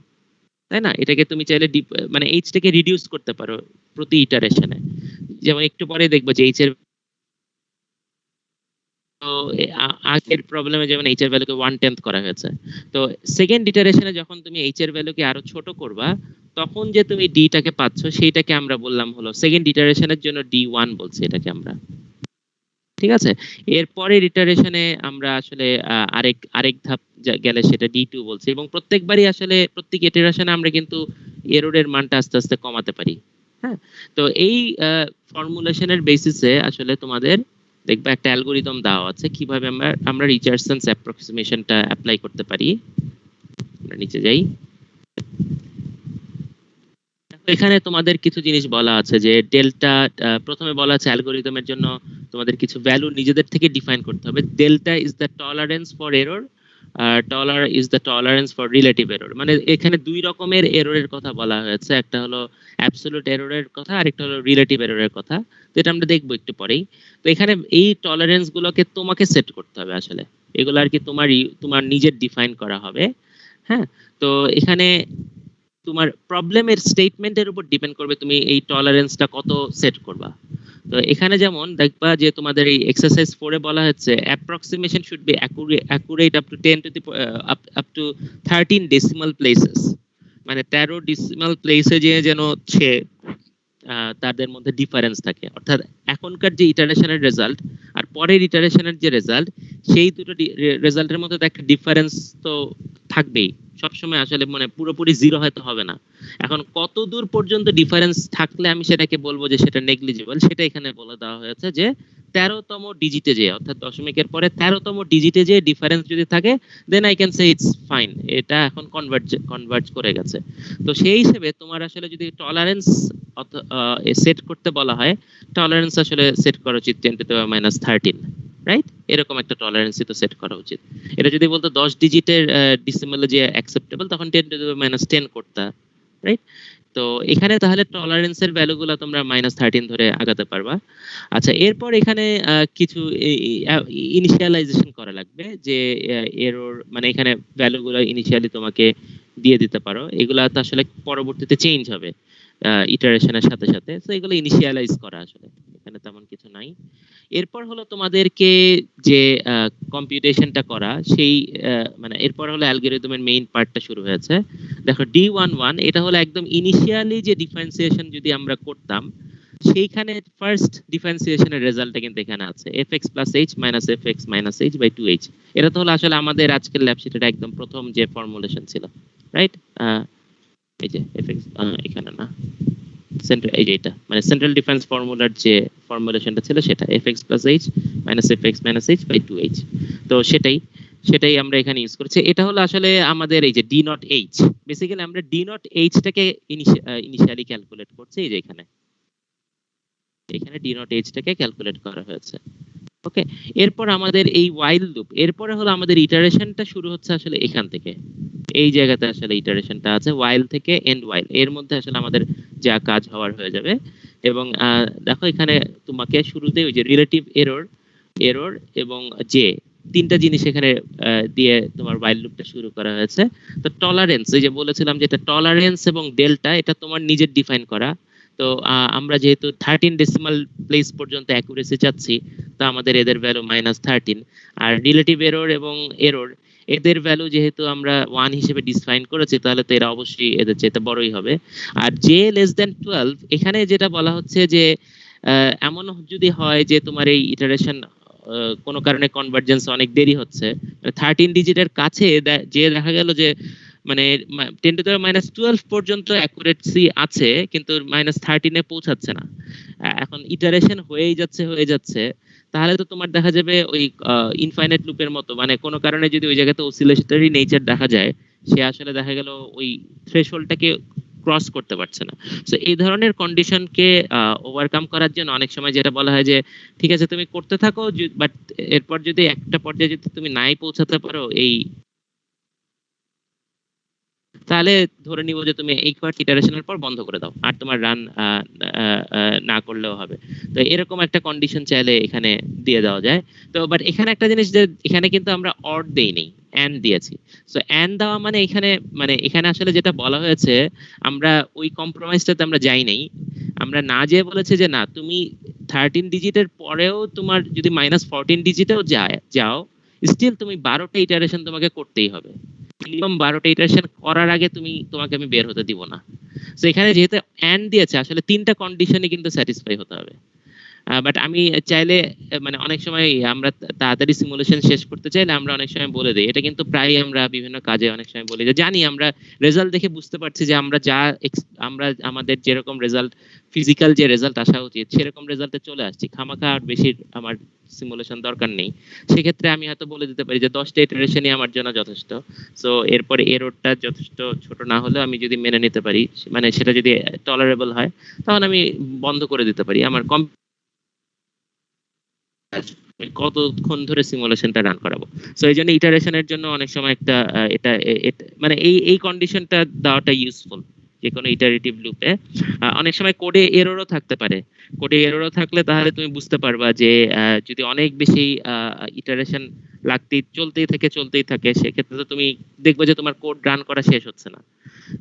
তাই না? এটাকে তুমি চাইলে মানে h টাকে রিডিউস করতে পারো প্রতি ইটারেশনে। যেমন একটু পরে দেখবো যে h এর তো আগের প্রবলেমে যেমন h এর ভ্যালুকে 1/10 করা হয়েছে। তো সেকেন্ড ইটারেশনে যখন তুমি h এর ভ্যালুকে আরো ছোট করবা, তখন যে তুমি d টাকে পাচ্ছ সেইটাকে আমরা বললাম হলো সেকেন্ড ইটারেশনের জন্য d1 বলছি এটাকে আমরা। ঠিক আছে? এর পরের ইটারেশনে আমরা আসলে আরেক ধাপ গেলে সেটা d2 বলছি, এবং প্রত্যেকবারই আসলে প্রত্যেক ইটারেশনে আমরা কিন্তু এররের মানটা আস্তে আস্তে কমাতে পারি। হ্যাঁ, তো এই ফর্মুলেশনের বেসিসে আসলে তোমাদের দেখবা একটা অ্যালগরিদম দেওয়া আছে কিভাবে আমরা রিচার্ডসন্স অ্যাপ্রক্সিমেশনটা অ্যাপ্লাই করতে পারি। আমরা নিচে যাই। এখানে তোমাদের কিছু জিনিস বলা আছে যে ডেল্টা, প্রথমে বলা আছে অ্যালগরিদমের জন্য তোমাদের কিছু ভ্যালু নিজেদের থেকে ডিফাইন করতে হবে। Delta is the tolerance for error, toler is the tolerance for relative error. মানে এখানে দুই রকমের এররের কথা বলা হয়েছে, একটা হলো অ্যাবসলিউট এররের কথা, আরেকটা হলো রিলেটিভ এররের কথা। তো এটা আমরা দেখবো একটু পরেই। তো এখানে এই টলারেন্স গুলোকে তোমাকে সেট করতে হবে আসলে, এগুলো আর কি তোমার নিজের ডিফাইন করা হবে। হ্যাঁ, তো এখানে তোমার প্রবলেমের স্টেটমেন্টের উপর ডিপেন্ড করবে তুমি এই টলারেন্সটা কত সেট করবা। তো এখানে যেমন দেখবা যে তোমাদের এই এক্সারসাইজ 4 এ বলা হচ্ছে approximation should be accurate up to 10 to the up to 13 decimal places. মানে 13 ডেসিমাল প্লেসে যে যেন হচ্ছে তাদের মধ্যে ডিফারেন্স থাকে, অর্থাৎ এখনকার যে ইটারেশনের রেজাল্ট আর পরের ইটারেশনের যে রেজাল্ট, সেই দুটো রেজাল্টের মধ্যে তো একটা ডিফারেন্স তো থাকবেই সবসময়। আসলে মানে পুরোপুরি জিরো হয়তো হবে না। এখন কত দূর পর্যন্ত ডিফারেন্স থাকলে আমি সেটাকে বলবো যে সেটা নেগলিজিবল, সেটা এখানে বলে দেওয়া হয়েছে যে 13তম ডিজিটে যে, অর্থাৎ দশমিকের পরে 13তম ডিজিটে যে ডিফারেন্স যদি থাকে, then I can say it's fine, এটা এখন কনভার্জ করে গেছে। তো সেই হিসেবে তোমার আসলে যদি টলারেন্স সেট করতে বলা হয়, টলারেন্স আসলে সেট করা উচিত 10 টু দি পাওয়ার -13, রাইট? এরকম একটা টলারেন্সই তো সেট করা উচিত। এটা যদি বলতো 10 ডিজিটের ডিসিমালে যে অ্যাকসেপ্টেবল, তখন 10 টু দি পাওয়ার -10 করতে, রাইট? তো এখানে তাহলে টলারেন্সের ভ্যালুগুলো তোমরা -13 ধরে আগাতে পারবা। আচ্ছা, এরপর এখানে কিছু ইনিশিয়ালাইজেশন করা লাগবে, যে এরর মানে এখানে ভ্যালুগুলো ইনিশিয়ালি তোমাকে দিয়ে দিতে পারো, এগুলা তো আসলে পরবর্তীতে চেঞ্জ হবে ইটারেশনের সাথে সাথে। তো এগুলো ইনিশিয়ালাইজ করা, আসলে এখানে তেমন কিছু নাই। এরপর হলো তোমাদেরকে যে কম্পিউটেশনটা করা, সেই মানে এরপর হলো অ্যালগরিদমের মেইন পার্টটা শুরু হয়েছে। দেখো D11 এটা হলো একদম ইনিশিয়ালি যে ডিফারেন্সিয়েশন যদি আমরা করতাম, সেইখানে ফার্স্ট ডিফারেন্সিয়েশনের রেজাল্টটা কিন্তু এখানে আছে fx + h - fx - h/2h। এটা তো হলো আসলে আমাদের আজকের ল্যাব শিটের একদম প্রথম যে ফর্মুলেশন ছিল, রাইট? এই যে fx, এখানে না, সেন্ট্রাল, এই যে এটা মানে সেন্ট্রাল ডিফারেন্স ফর্মুলার যে ফর্মুলেশনটা ছিল সেটা fx + h - fx - h/2h। তো সেটাই আমরা এখানে ইউজ করছি। এটা হলো আসলে আমাদের এই যে d0h, বেসিক্যালি আমরা d0h টাকে ইনিশিয়ালি ক্যালকুলেট করছি। এই যে এখানে d0h টাকে ক্যালকুলেট করা হয়েছে। ওকে, এরপর আমাদের এই while লুপ, এরপরে হলো আমাদের ইটারেশনটা শুরু হচ্ছে আসলে এখান থেকে, এই জায়গাতে আসলে ইটারেশনটা আছে while থেকে end while, এর মধ্যে আসলে আমাদের যা কাজ হওয়ার হয়ে যাবে। এবং দেখো এখানে তোমাকে শুরুতে ওই যে রিলেটিভ এরর এবং যে তিনটা জিনিস এখানে দিয়ে তোমার while লুপটা শুরু করা হয়েছে। তো টলারেন্স, এই যে বলেছিলাম যে এটা টলারেন্স এবং ডেল্টা, এটা তোমার নিজের ডিফাইন করা। তো আমরা যেহেতু 13 ডেসিমাল প্লেস পর্যন্ত অ্যাকুরেসি চাচ্ছি, তো আমাদের এদের ভ্যালু -13। আর রিলেটিভ এরর এবং এরর, এদের ভ্যালু যেহেতু আমরা 1 হিসেবে ডিফাইন করেছি, তাহলে তো এরা অবশ্যই এদের চাইতে বড়ই হবে। আর যে <12, এখানে যেটা বলা হচ্ছে যে এমন যদি হয় যে তোমার এই ইটারেশন কোনো কারণে কনভার্জেন্স অনেক দেরি হচ্ছে, 13 ডিজিটের কাছে যে দেখা গেল যে মানে 10 টু দি পাওয়ার -12 পর্যন্ত অ্যাকুরেসি আছে, কিন্তু -13 এ পৌঁছাচ্ছে না, এখন ইটারেশন হয়ে যাচ্ছে, তাহলে তো তোমার দেখা যাবে ওই ইনফাইনাইট লুপের মতো, মানে কোনো কারণে যদি ওই জায়গাতে অসিলেটরি নেচার দেখা যায়, সে আসলে দেখা গেল ওই থ্রেশহোল্ডটাকে ক্রস করতে পারছে না। সো এই ধরনের কন্ডিশনকে ওভারকাম করার জন্য অনেক সময় যেটা বলা হয় যে ঠিক আছে তুমি করতে থাকো, বাট এরপর যদি একটা পর্যায়ে যদি তুমি নাই পৌঁছাতে পারো এই, তাহলে ধরে নিব যে তুমি এই কয়েকটা ইটারেশনের পর বন্ধ করে দাও, আর তোমার রান না করলেও হবে। তো এরকম একটা কন্ডিশন চাইলে এখানে দিয়ে দেওয়া যায়। তো বাট এখানে একটা জিনিস, যে এখানে কিন্তু আমরা অর দেইনি, এন্ড দিয়েছি। সো এন্ড দেওয়া মানে এখানে আসলে যেটা বলা হয়েছে, আমরা ওই কম্প্রোমাইজটাতে আমরা যাই নাই। আমরা না যেয়ে বলেছে যে না, তুমি 13 ডিজিটের পরেও তোমার যদি -14 ডিজিটেও যাও, স্টিল তুমি 12টা ইটারেশন তোমাকে করতেই হবে। মিনিমাম 12টা ইটারেশন করার আগে তোমাকে আমি বের হতে দিব না। তো এখানে যেহেতু এন্ড দিয়েছে, আসলে তিনটা কন্ডিশনই কিন্তু স্যাটিসফাই হতে হবে। বাট আমি চাইলে মানে অনেক সময় আমরা তাড়াতাড়ি সিমুলেশন শেষ করতে চাইলে আমরা অনেক সময় বলে দিই, এটা কিন্তু প্রায় আমরা বিভিন্ন কাজে অনেক সময় বলি যে জানি আমরা রেজাল্ট দেখে বুঝতে পারছি যে আমরা আমরা আমাদের যেরকম রেজাল্ট ফিজিক্যাল যে রেজাল্ট আসা উচিত সেরকম রেজাল্টে চলে আসছি, খামাখা আর বেশি আমার সিমুলেশন দরকার নেই। সেক্ষেত্রে আমি হয়তো বলে দিতে পারি যে 10টা ইটারেশনই আমার জন্য যথেষ্ট। সো এরপরে এররটা যথেষ্ট ছোট না হলেও আমি যদি মেনে নিতে পারি, মানে সেটা যদি টলারেবল হয়, তখন আমি বন্ধ করে দিতে পারি। আমার কতক্ষণ ধরে সিমুলেশনটা রান করাবো। সো এই জন্য ইটারেশনের জন্য অনেক সময় একটা মানে এই কন্ডিশনটা দেওয়াটা ইউজফুল যে কোনো ইটারেটিভ লুপে। অনেক সময় কোডে এররও থাকতে পারে। কোডে এররও থাকলে তাহলে তুমি বুঝতে পারবা যে যদি অনেক বেশি ইটারেশন চলতেই থাকে সেক্ষেত্রে তো তুমি দেখবে যে তোমার কোড রান করা শেষ হচ্ছে না।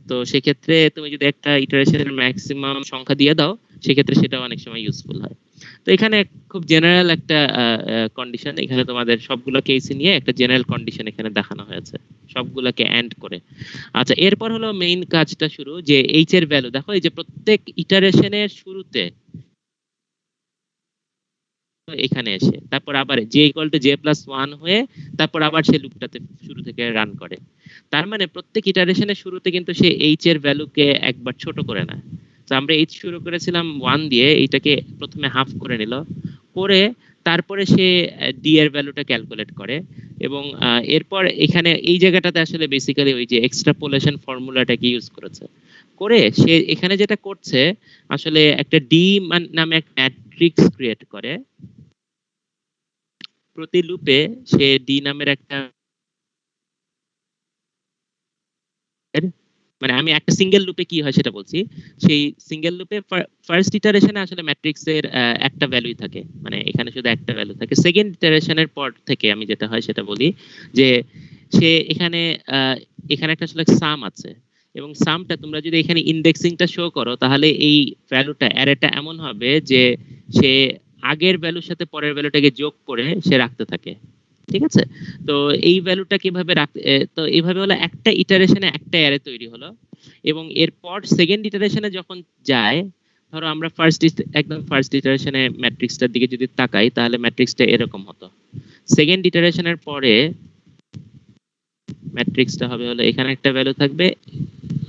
তো সেক্ষেত্রে তুমি যদি একটা ইটারেশনের ম্যাক্সিমাম সংখ্যা দিয়ে দাও সেক্ষেত্রে সেটা অনেক সময় ইউজফুল হয়। তো এখানে খুব জেনারেল একটা কন্ডিশন, এখানে তোমাদের সবগুলো কেস নিয়ে একটা জেনারেল কন্ডিশন এখানে দেখানো হয়েছে সবগুলোকে এন্ড করে। আচ্ছা, এরপর হলো মেইন কাজটা শুরু, যে এইচ এর ভ্যালু দেখো, এই যে প্রত্যেক ইটারেশনের শুরুতে এখানে এসে তারপর আবার j = j+1 হয়ে তারপর আবার সে লুপটাতে শুরু থেকে রান করে। তার মানে প্রত্যেক ইটারেশনের শুরুতে কিন্তু সে h এর ভ্যালুকে একবার ছোট করে নেয়। তো আমরা h শুরু করেছিলাম 1 দিয়ে, এইটাকে প্রথমে হাফ করে নিল, করে তারপরে সে d এর ভ্যালুটা ক্যালকুলেট করে এবং এরপর এখানে এই জায়গাটাতে আসলে বেসিক্যালি ওই যে এক্সট্রাপোলেশন ফর্মুলাটাকে ইউজ করেছে। করে সে এখানে যেটা করছে আসলে একটা d নামে একটা ম্যাট্রিক্স ক্রিয়েট করে। প্রতি লুপে সে ডি নামের একটা, মানে আমি একটা সিঙ্গেল লুপে কি হয় সেটা বলছি। সেই সিঙ্গেল লুপে ফার্স্ট ইটারেশনে আসলে ম্যাট্রিক্সের একটা ভ্যালুই থাকে, মানে এখানে শুধু একটা ভ্যালু থাকে। সেকেন্ড ইটারেশনের পর থেকে আমি যেটা হয় সেটা বলি, যে সে এখানে এখানে একটা আসলে সাম আছে এবং সামটা তোমরা যদি এখানে ইন্ডেক্সিংটা শো করো তাহলে এই ভ্যালুটা অ্যারেটা এমন হবে যে সে আগের ভ্যালুর সাথে পরের ভ্যালুটাকে যোগ করে সে রাখতে থাকে। ঠিক আছে, তো এই ভ্যালুটা কিভাবে তো এইভাবে হলো একটা ইটারেশনে একটা অ্যারে তৈরি হলো এবং এরপর সেকেন্ড ইটারেশনে যখন যায়, ধরো আমরা একদম ফার্স্ট ইটারেশনে ম্যাট্রিক্সটার দিকে যদি তাকাই তাহলে ম্যাট্রিক্সটা এরকম হতো। সেকেন্ড ইটারেশনের পরে ম্যাট্রিক্সটা হবে হলো এখানে একটা ভ্যালু থাকবে,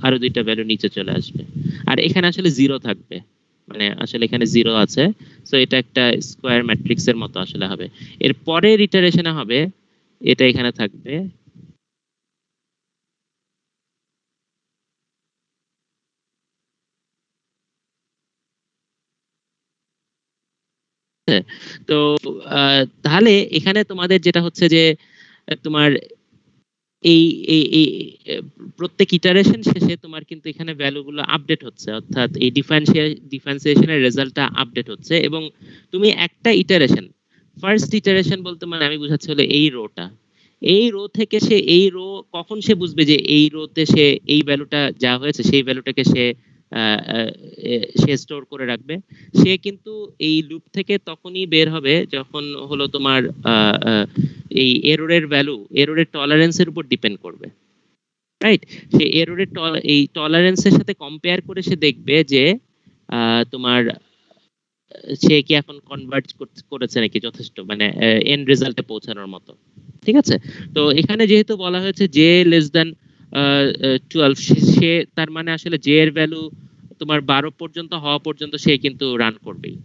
আরো দুইটা ভ্যালু নিচে চলে আসবে, আর এখানে আসলে জিরো থাকবে, মানে আসলে এখানে জিরো আছে। সো এটা একটা স্কোয়ার ম্যাট্রিক্সের মতো আসলে হবে। এর পরের ইটারেশনে হবে এটা এখানে থাকবে, তো তাহলে এখানে তোমাদের যেটা হচ্ছে যে তোমার এই এই এই প্রত্যেক ইটারেশন শেষে তোমার কিন্তু এখানে ভ্যালুগুলো আপডেট হচ্ছে, অর্থাৎ এই ডিফারেন্সিয়েশনের রেজাল্টটা আপডেট হচ্ছে এবং তুমি একটা ইটারেশন, ফার্স্ট ইটারেশন বলতে মানে আমি বুঝাচ্ছি হলো এই রোটা, এই রো থেকে সে এই রো কখন সে বুঝবে যে এই রোতে সে এই ভ্যালুটা যা হয়েছে সেই ভ্যালুটাকে সে স্টোর করে রাখবে। সে কিন্তু এই লুপ থেকে তখনই বের হবে যখন হলো তোমার এই এররের ভ্যালু এররের টলারেন্সের উপর ডিপেন্ড করবে, রাইট? সে এররের এই টলারেন্সের সাথে কম্পেয়ার করে সে দেখবে যে তোমার সে কি এখন কনভার্ট করেছে নাকি যথেষ্ট, মানে এন্ড রেজাল্টে পৌঁছানোর মতো। ঠিক আছে, তো এখানে যেহেতু বলা হয়েছে জে লেস দ্যান 12, সে তার মানে আসলে জে এর ভ্যালু তোমার 12 পর্যন্ত হওয়া পর্যন্ত সে কিন্তু রান করবেই।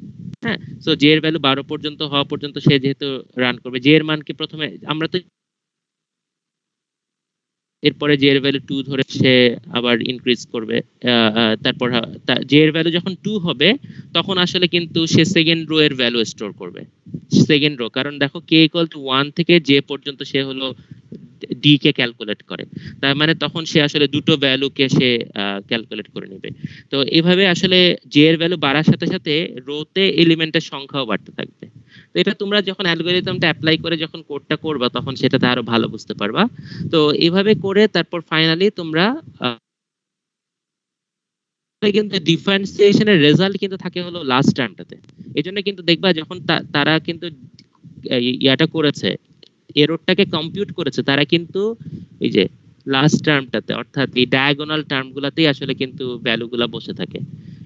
হ্যাঁ, সো জে এর ভ্যালু 12 পর্যন্ত হওয়া পর্যন্ত সে যেহেতু রান করবে, জে এর মানকে প্রথমে আমরা তো এরপরে জে এর ভ্যালু 2 ধরে সে আবার ইনক্রিজ করবে। তারপর জে এর ভ্যালু যখন 2 হবে তখন আসলে কিন্তু সে সেকেন্ড রো এর ভ্যালু স্টোর করবে, সেকেন্ড রো, কারণ দেখো কে ইকুয়াল টু 1 থেকে জে পর্যন্ত সে হলো ডি কে ক্যালকুলেট করে, তার মানে তখন সে আসলে দুটো ভ্যালুকে সে ক্যালকুলেট করে নেবে। তো এইভাবে আসলে জে এর ভ্যালু বাড়ার সাথে সাথে রোতে এলিমেন্টের সংখ্যাও বাড়তে থাকবে। তো এটা তোমরা যখন অ্যালগরিদমটা অ্যাপ্লাই করে যখন কোডটা করবা তখন সেটাতে আরো ভালো বুঝতে পারবা। তো এইভাবে করে তারপর ফাইনালি তোমরা কিন্তু ডিফারেন্সিয়েশনের রেজাল্ট কিন্তু থাকে হলো লাস্ট টার্মটাতে। এই জন্য কিন্তু দেখবা যখন তারা কিন্তু ইয়াটা করেছে, এররটাকে কম্পিউট করেছে, তারা কিন্তু এই যে লাস্ট টার্মটাতে অর্থাৎ এই ডায়াগোনাল টার্মগুলোতেই আসলে কিন্তু ভ্যালুগুলা বসে থাকে।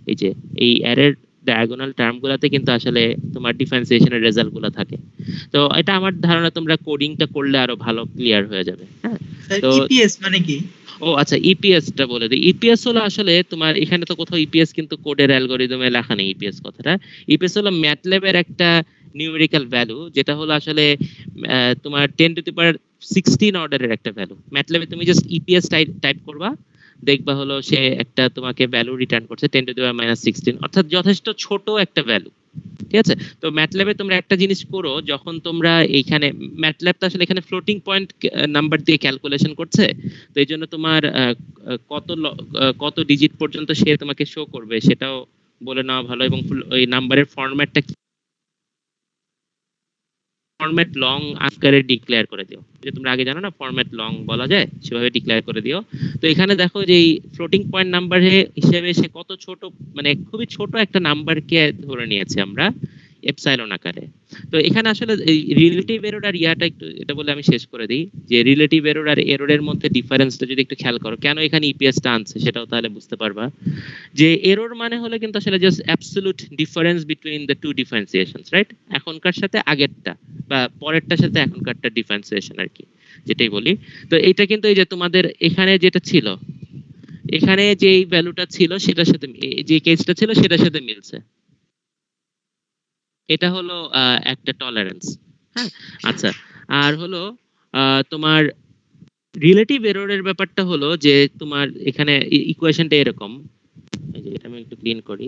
এই যে এই অ্যারের ডায়াগোনাল টার্মগুলোতে কিন্তু আসলে তোমার ডিফারেন্সিয়েশনের রেজাল্টগুলো থাকে। তো এটা আমার ধারণা তোমরা কোডিংটা করলে আরো ভালো ক্লিয়ার হয়ে যাবে। হ্যাঁ, স্যার তো ইপিএস মানে কি? ও আচ্ছা, ইপিএসটা বলে দিই। ইপিএস হলো আসলে তোমার এখানে তো কোথাও ইপিএস কিন্তু কোডের অ্যালগরিদমে লেখা নেই ইপিএস কথাটা। ইপিএস হলো ম্যাটল্যাবের একটা নিউমেরিক্যাল ভ্যালু, যেটা হলো আসলে তোমার 10^16 অর্ডারের একটা ভ্যালু। ম্যাটল্যাবে তুমি জাস্ট ইপিএস টাইপ করবা, দেখবা হলো সে একটা তোমাকে ভ্যালু রিটার্ন করছে 10^16, অর্থাৎ যথেষ্ট ছোট একটা ভ্যালু। ঠিক আছে, তো ম্যাটল্যাবে তোমরা একটা জিনিস করো, যখন তোমরা এইখানে ম্যাটল্যাব তো আসলে এখানে ফ্লোটিং পয়েন্ট নাম্বার দিয়ে ক্যালকুলেশন করছে, তো এই জন্য তোমার কত ডিজিট পর্যন্ত সে তোমাকে শো করবে সেটাও বলে নেওয়া ভালো, এবং ওই নাম্বারের ফরম্যাটটা ফরম্যাট লং আকারে ডিক্লেয়ার করে দিও, যে তোমরা আগে জানো না ফরম্যাট লং বলা যায়, সেভাবে ডিক্লেয়ার করে দিও। তো এখানে দেখো যে এই ফ্লোটিং পয়েন্ট নাম্বার হিসেবে সে কত ছোট, মানে খুবই ছোট একটা নাম্বারকে ধরে নিয়েছি আমরা এপসাইলন আকারে। তো এখানে আসলে এই রিলেটিভ এরর আর ইয়াটা একটু এটা বলে আমি শেষ করে দিই, যে রিলেটিভ এরর আর এররের মধ্যে ডিফারেন্সটা যদি একটু খেয়াল করো, কেন এখানে ইপিএসটা আনছে সেটাও তাহলে বুঝতে পারবা। যে এরর মানে হলো কিন্তু আসলে just absolute difference between the two differentiations, right? এখনকার সাথে আগেরটা বা পরেরটার সাথে এখনকারটা ডিফারেন্সিয়েশন আর কি, যেটাই বলি। তো এটা কিন্তু এই যে তোমাদের এখানে যেটা ছিল, এখানে যেই ভ্যালুটা ছিল সেটার সাথে যে কেসটা ছিল সেটার সাথে মিলছে। এটা হলো একটা টলারেন্স। হ্যাঁ, আচ্ছা। আর হলো তোমার রিলেটিভ এররের ব্যাপারটা হলো যে তোমার এখানে ইকুয়েশনটা এরকম, এই যে এটা আমি একটু ক্লিন করি,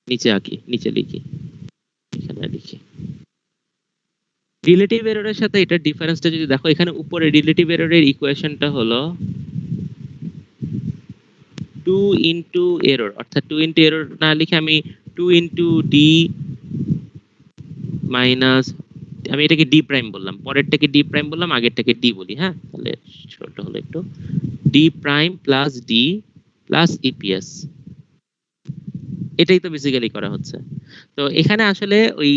নিচে আঁকি, নিচে লিখি, এখানে লিখি। রিলেটিভ এররের সাথে এটা ডিফারেন্সটা যদি দেখো, এখানে উপরে রিলেটিভ এররের ইকুয়েশনটা হলো 2 ইনটু এরর, অর্থাৎ 2 ইনটু এরর না লিখে আমি 2 ইনটু ডি মাইনাস, আমি এটাকে ডি প্রাইম বললাম, পরেরটাকে ডি প্রাইম বললাম, আগেরটাকে ডি বলি। হ্যাঁ, তাহলে ছোট হলো একটু, D prime plus D plus EPS, এটাই তো বেসিক্যালি করা হচ্ছে। তো এখানে আসলে ওই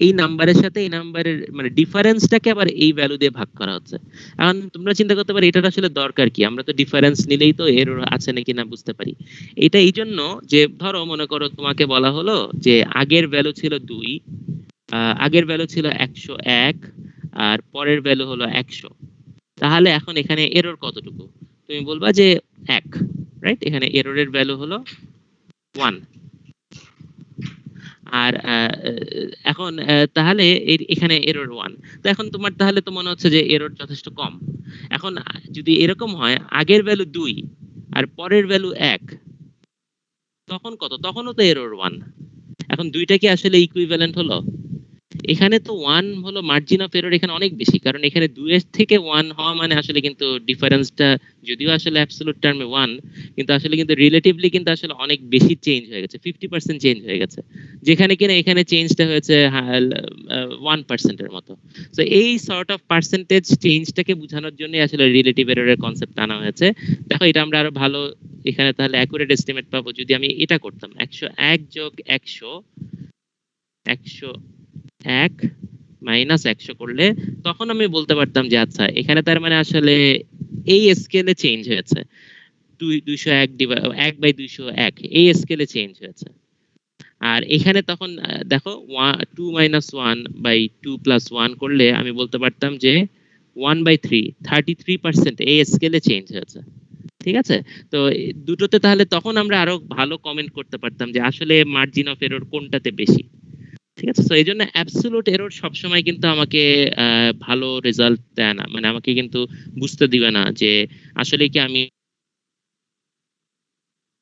এই নাম্বারের সাথে এই নাম্বারের মানে ডিফারেন্সটাকে আবার এই ভ্যালু দিয়ে ভাগ করা হচ্ছে। এখন তোমরা চিন্তা করতে পারো এটার আসলে দরকার কি, আমরা তো ডিফারেন্স নিলেই তো এরর আছে নাকি না বুঝতে পারি। এটা এই জন্য যে ধরো মনে করো তোমাকে বলা হলো যে আগের ভ্যালু ছিল 2, আগের ভ্যালু ছিল 101, আর পরের ভ্যালু হলো 100, তাহলে এখন এখানে এরর কতটুকু? তুমি বলবা যে 1, রাইট? এখানে এররের ভ্যালু হলো 1। আর এখন তাহলে এখানে এরর 1, তো এখন তোমার তাহলে তো মনে হচ্ছে যে এরর যথেষ্ট কম। এখন যদি এরকম হয় আগের ভ্যালু 2 আর পরের ভ্যালু 1, তখন কত? তখনও তো এরর 1। এখন দুইটা কি আসলে ইকুইভ্যালেন্ট হলো? এখানে তো 1 হলো মার্জিন অফ এরর এখানে অনেক বেশি, কারণ এখানে 2 এর থেকে 1 হওয়া মানে আসলে কিন্তু ডিফারেন্সটা যদিও আসলে অ্যাবসলিউট টার্মে 1, কিন্তু আসলে কিন্তু রিলেটিভলি কিন্তু আসলে অনেক বেশি চেঞ্জ হয়ে গেছে, 50% চেঞ্জ হয়ে গেছে, যেখানে কিনা এখানে চেঞ্জটা হয়েছে 1% এর মতো। সো এই সর্ট অফ পার্সেন্টেজ চেঞ্জটাকে বোঝানোর জন্য আসলে রিলেটিভ এররের কনসেপ্ট আনা হয়েছে। দেখো এটা আমরা আরো ভালো এখানে তাহলে অ্যাকুরেট এস্টিমেট পাবো যদি আমি এটা করতাম 101 যোগ 101 মাইনাস 100 করলে, তখন আমি বলতে পারতাম যে আচ্ছা এখানে তার মানে আসলে এই স্কেলে চেঞ্জ হয়েছে, 1/201 এই স্কেলে চেঞ্জ হয়েছে। আর এখানে তখন দেখো 2 মাইনাস 1/2 প্লাস 1 করলে আমি বলতে পারতাম যে 1/3 33% এই স্কেলে চেঞ্জ হয়েছে। ঠিক আছে, তো দুটোতে তাহলে তখন আমরা আরো ভালো কমেন্ট করতে পারতাম যে আসলে মার্জিন অফ এরর কোনটাতে বেশি। ঠিক আছে, তো এই জন্য অ্যাবসলিউট এরর সবসময় কিন্তু আমাকে ভালো রেজাল্ট দেয় না, মানে আমাকে কিন্তু বুঝতে দিবে না যে আসলে কি আমি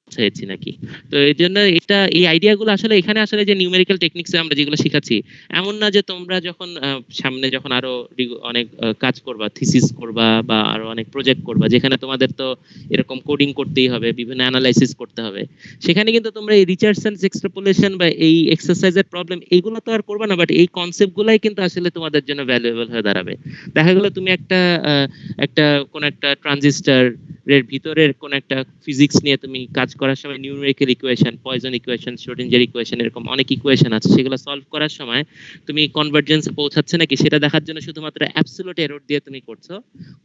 চাইছি নাকি। তো এই জন্য এটা এই আইডিয়াগুলো আসলে এখানে আসলে যে নিউমেরিক্যাল টেকনিক্সে আমরা যেগুলো শিখাচ্ছি, এমন না যে তোমরা যখন সামনে যখন আরো অনেক কাজ করবা, থিসিস করবা বা আরো অনেক প্রজেক্ট করবা, যেখানে তোমাদের তো এরকম কোডিং করতেই হবে, বিভিন্ন অ্যানালাইসিস করতে হবে, সেখানে কিন্তু তোমরা এই রিচার্ডসনস এক্সট্রাপোলেশন বা এই এক্সারসাইজের প্রবলেম এইগুলো তো আর করবে না, বাট এই কনসেপ্টগুলাই কিন্তু আসলে তোমাদের জন্য ভ্যালুয়েবল হয়ে দাঁড়াবে। দেখা গেল তুমি একটা কোন একটা ট্রানজিস্টর এর ভিতরের কোন একটা ফিজিক্স নিয়ে তুমি কাজ করার সময় numerical equation, poison equation, Schrodinger equation, এরকম অনেক ইকুয়েশন আছে, সেগুলো সলভ করার সময় তুমি কনভার্জেন্সে পৌঁছাচ্ছে নাকি সেটা দেখার জন্য শুধুমাত্র অ্যাবসলিউট এরর দিয়ে তুমি করছো,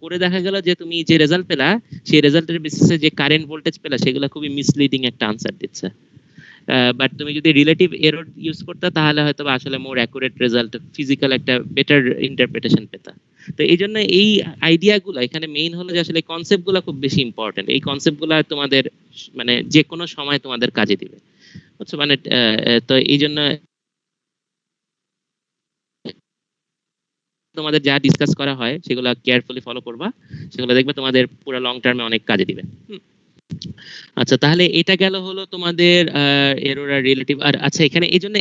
করে দেখা গেল যে তুমি যে রেজাল্ট পেলা সেই রেজাল্টের বেসিসে যে কারেন্ট ভোল্টেজ পেলা সেগুলো খুবই মিসলিডিং একটা আনসার দিচ্ছে। বাট তুমি যদি রিলেটিভ এরর ইউজ করতে তাহলে হয়তো বা আসলে মোর অ্যাকুরেট রেজাল্ট, ফিজিক্যাল একটা বেটার ইন্টারপ্রিটেশন পেতা। তো এই জন্য এই আইডিয়াগুলো এখানে মেইন হলো যে আসলে কনসেপ্টগুলো খুব বেশি ইম্পর্টেন্ট। এই কনসেপ্টগুলো তোমাদের মানে যে কোনো সময় তোমাদের কাজে দিবে, বুঝছো? মানে তো এই জন্য তোমাদের যা ডিসকাস করা হয় সেগুলো কেয়ারফুলি ফলো করবা, সেগুলো দেখবে তোমাদের পুরো লং টার্মে অনেক কাজে দিবে। আচ্ছা, তাহলে এটা গেল হলো তোমাদের এরর আর রিলেটিভ। আর আচ্ছা, এখানে এই জন্য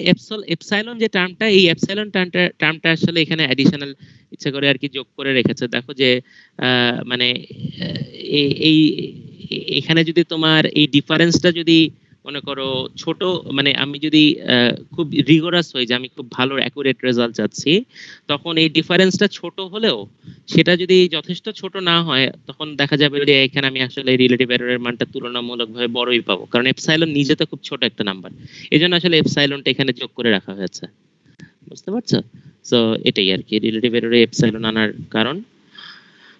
এপসাইলন যে টার্মটা, এই এপসাইলন টার্মটা আসলে এখানে অ্যাডিশনাল ইচ্ছা করে আর কি যোগ করে রেখেছে। দেখো যে মানে এই এখানে যদি তোমার এই ডিফারেন্সটা যদি মনে করো ছোট, মানে আমি যদি খুব রিগোরাস হই যে আমি খুব ভালো অ্যাকুরেট রেজাল্ট চাচ্ছি, তখন এই ডিফারেন্সটা ছোট হলেও সেটা যদি যথেষ্ট ছোট না হয় তখন দেখা যাবে যে এখানে আমি আসলে রিলেটিভ এররের মানটা তুলনামূলকভাবে বড়ই পাবো, কারণ এপসাইলন নিজে তো খুব ছোট একটা নাম্বার। এই জন্য আসলে এপসাইলনটা এখানে যোগ করে রাখা হয়েছে, বুঝতে পারছো? তো এটাই আর কি রিলেটিভ এররে এপসাইলন আনার কারণ।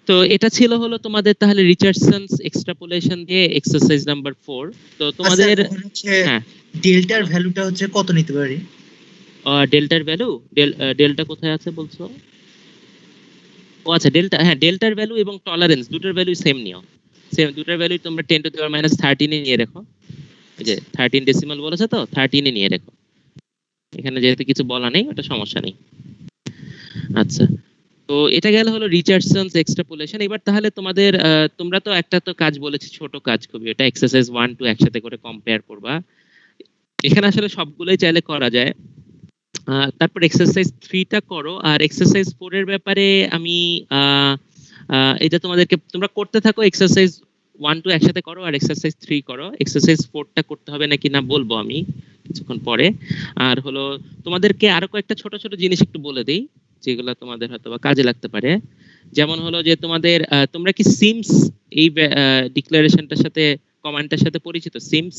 তো এটা ছিল হলো তোমাদের তাহলে রিচার্ডসনস এক্সট্রাপোলেশন দিয়ে এক্সারসাইজ নাম্বার 4। তো তোমাদের হ্যাঁ, ডেল্টার ভ্যালুটা হচ্ছে কত নিতে পারি? ডেল্টার ভ্যালু, ডেল্টা কোথায় আছে বলছো? ও আচ্ছা, ডেল্টা, হ্যাঁ, ডেল্টার ভ্যালু এবং টলারেন্স দুটোর ভ্যালু সেম নিও। সেম দুটোর ভ্যালু তোমরা 10 টু দি পাওয়ার মাইনাস 13 এ নিয়ে রাখো। এই যে 13 ডেসিমাল বলেছে তো 13 এ নিয়ে রাখো, এখানে যেহেতু কিছু বলা নেই ওটা সমস্যা নেই। আচ্ছা, তো এটা গেল হলো রিচার্ডসনস এক্সট্রাপোলেশন। এবার তাহলে তোমাদের তোমরা তো একটা তো কাজ বলেছি, ছোট কাজ খুবই, এটা এক্সারসাইজ 1 2 একসাথে করে কম্পেয়ার করবা। এখানে আসলে সবগুলোই চাইলে করা যায়। তারপর এক্সারসাইজ 3 টা করো, আর এক্সারসাইজ 4 এর ব্যাপারে আমি এটা তোমাদেরকে তোমরা করতে থাকো। এক্সারসাইজ 1 2 একসাথে করো আর এক্সারসাইজ 3 করো। এক্সারসাইজ 4 টা করতে হবে নাকি না বলবো আমি কিছুক্ষণ পরে। আর হলো তোমাদেরকে আরো কয়েকটা ছোট ছোট জিনিস একটু বলে দেই যেগুলো তোমাদের হয়তো বা কাজে লাগতে পারে। যেমন হলো যে তোমাদের তোমরা কি সিমস এই ডিক্লারেশনটার সাথে, কমান্ডটার সাথে পরিচিত? সিমস,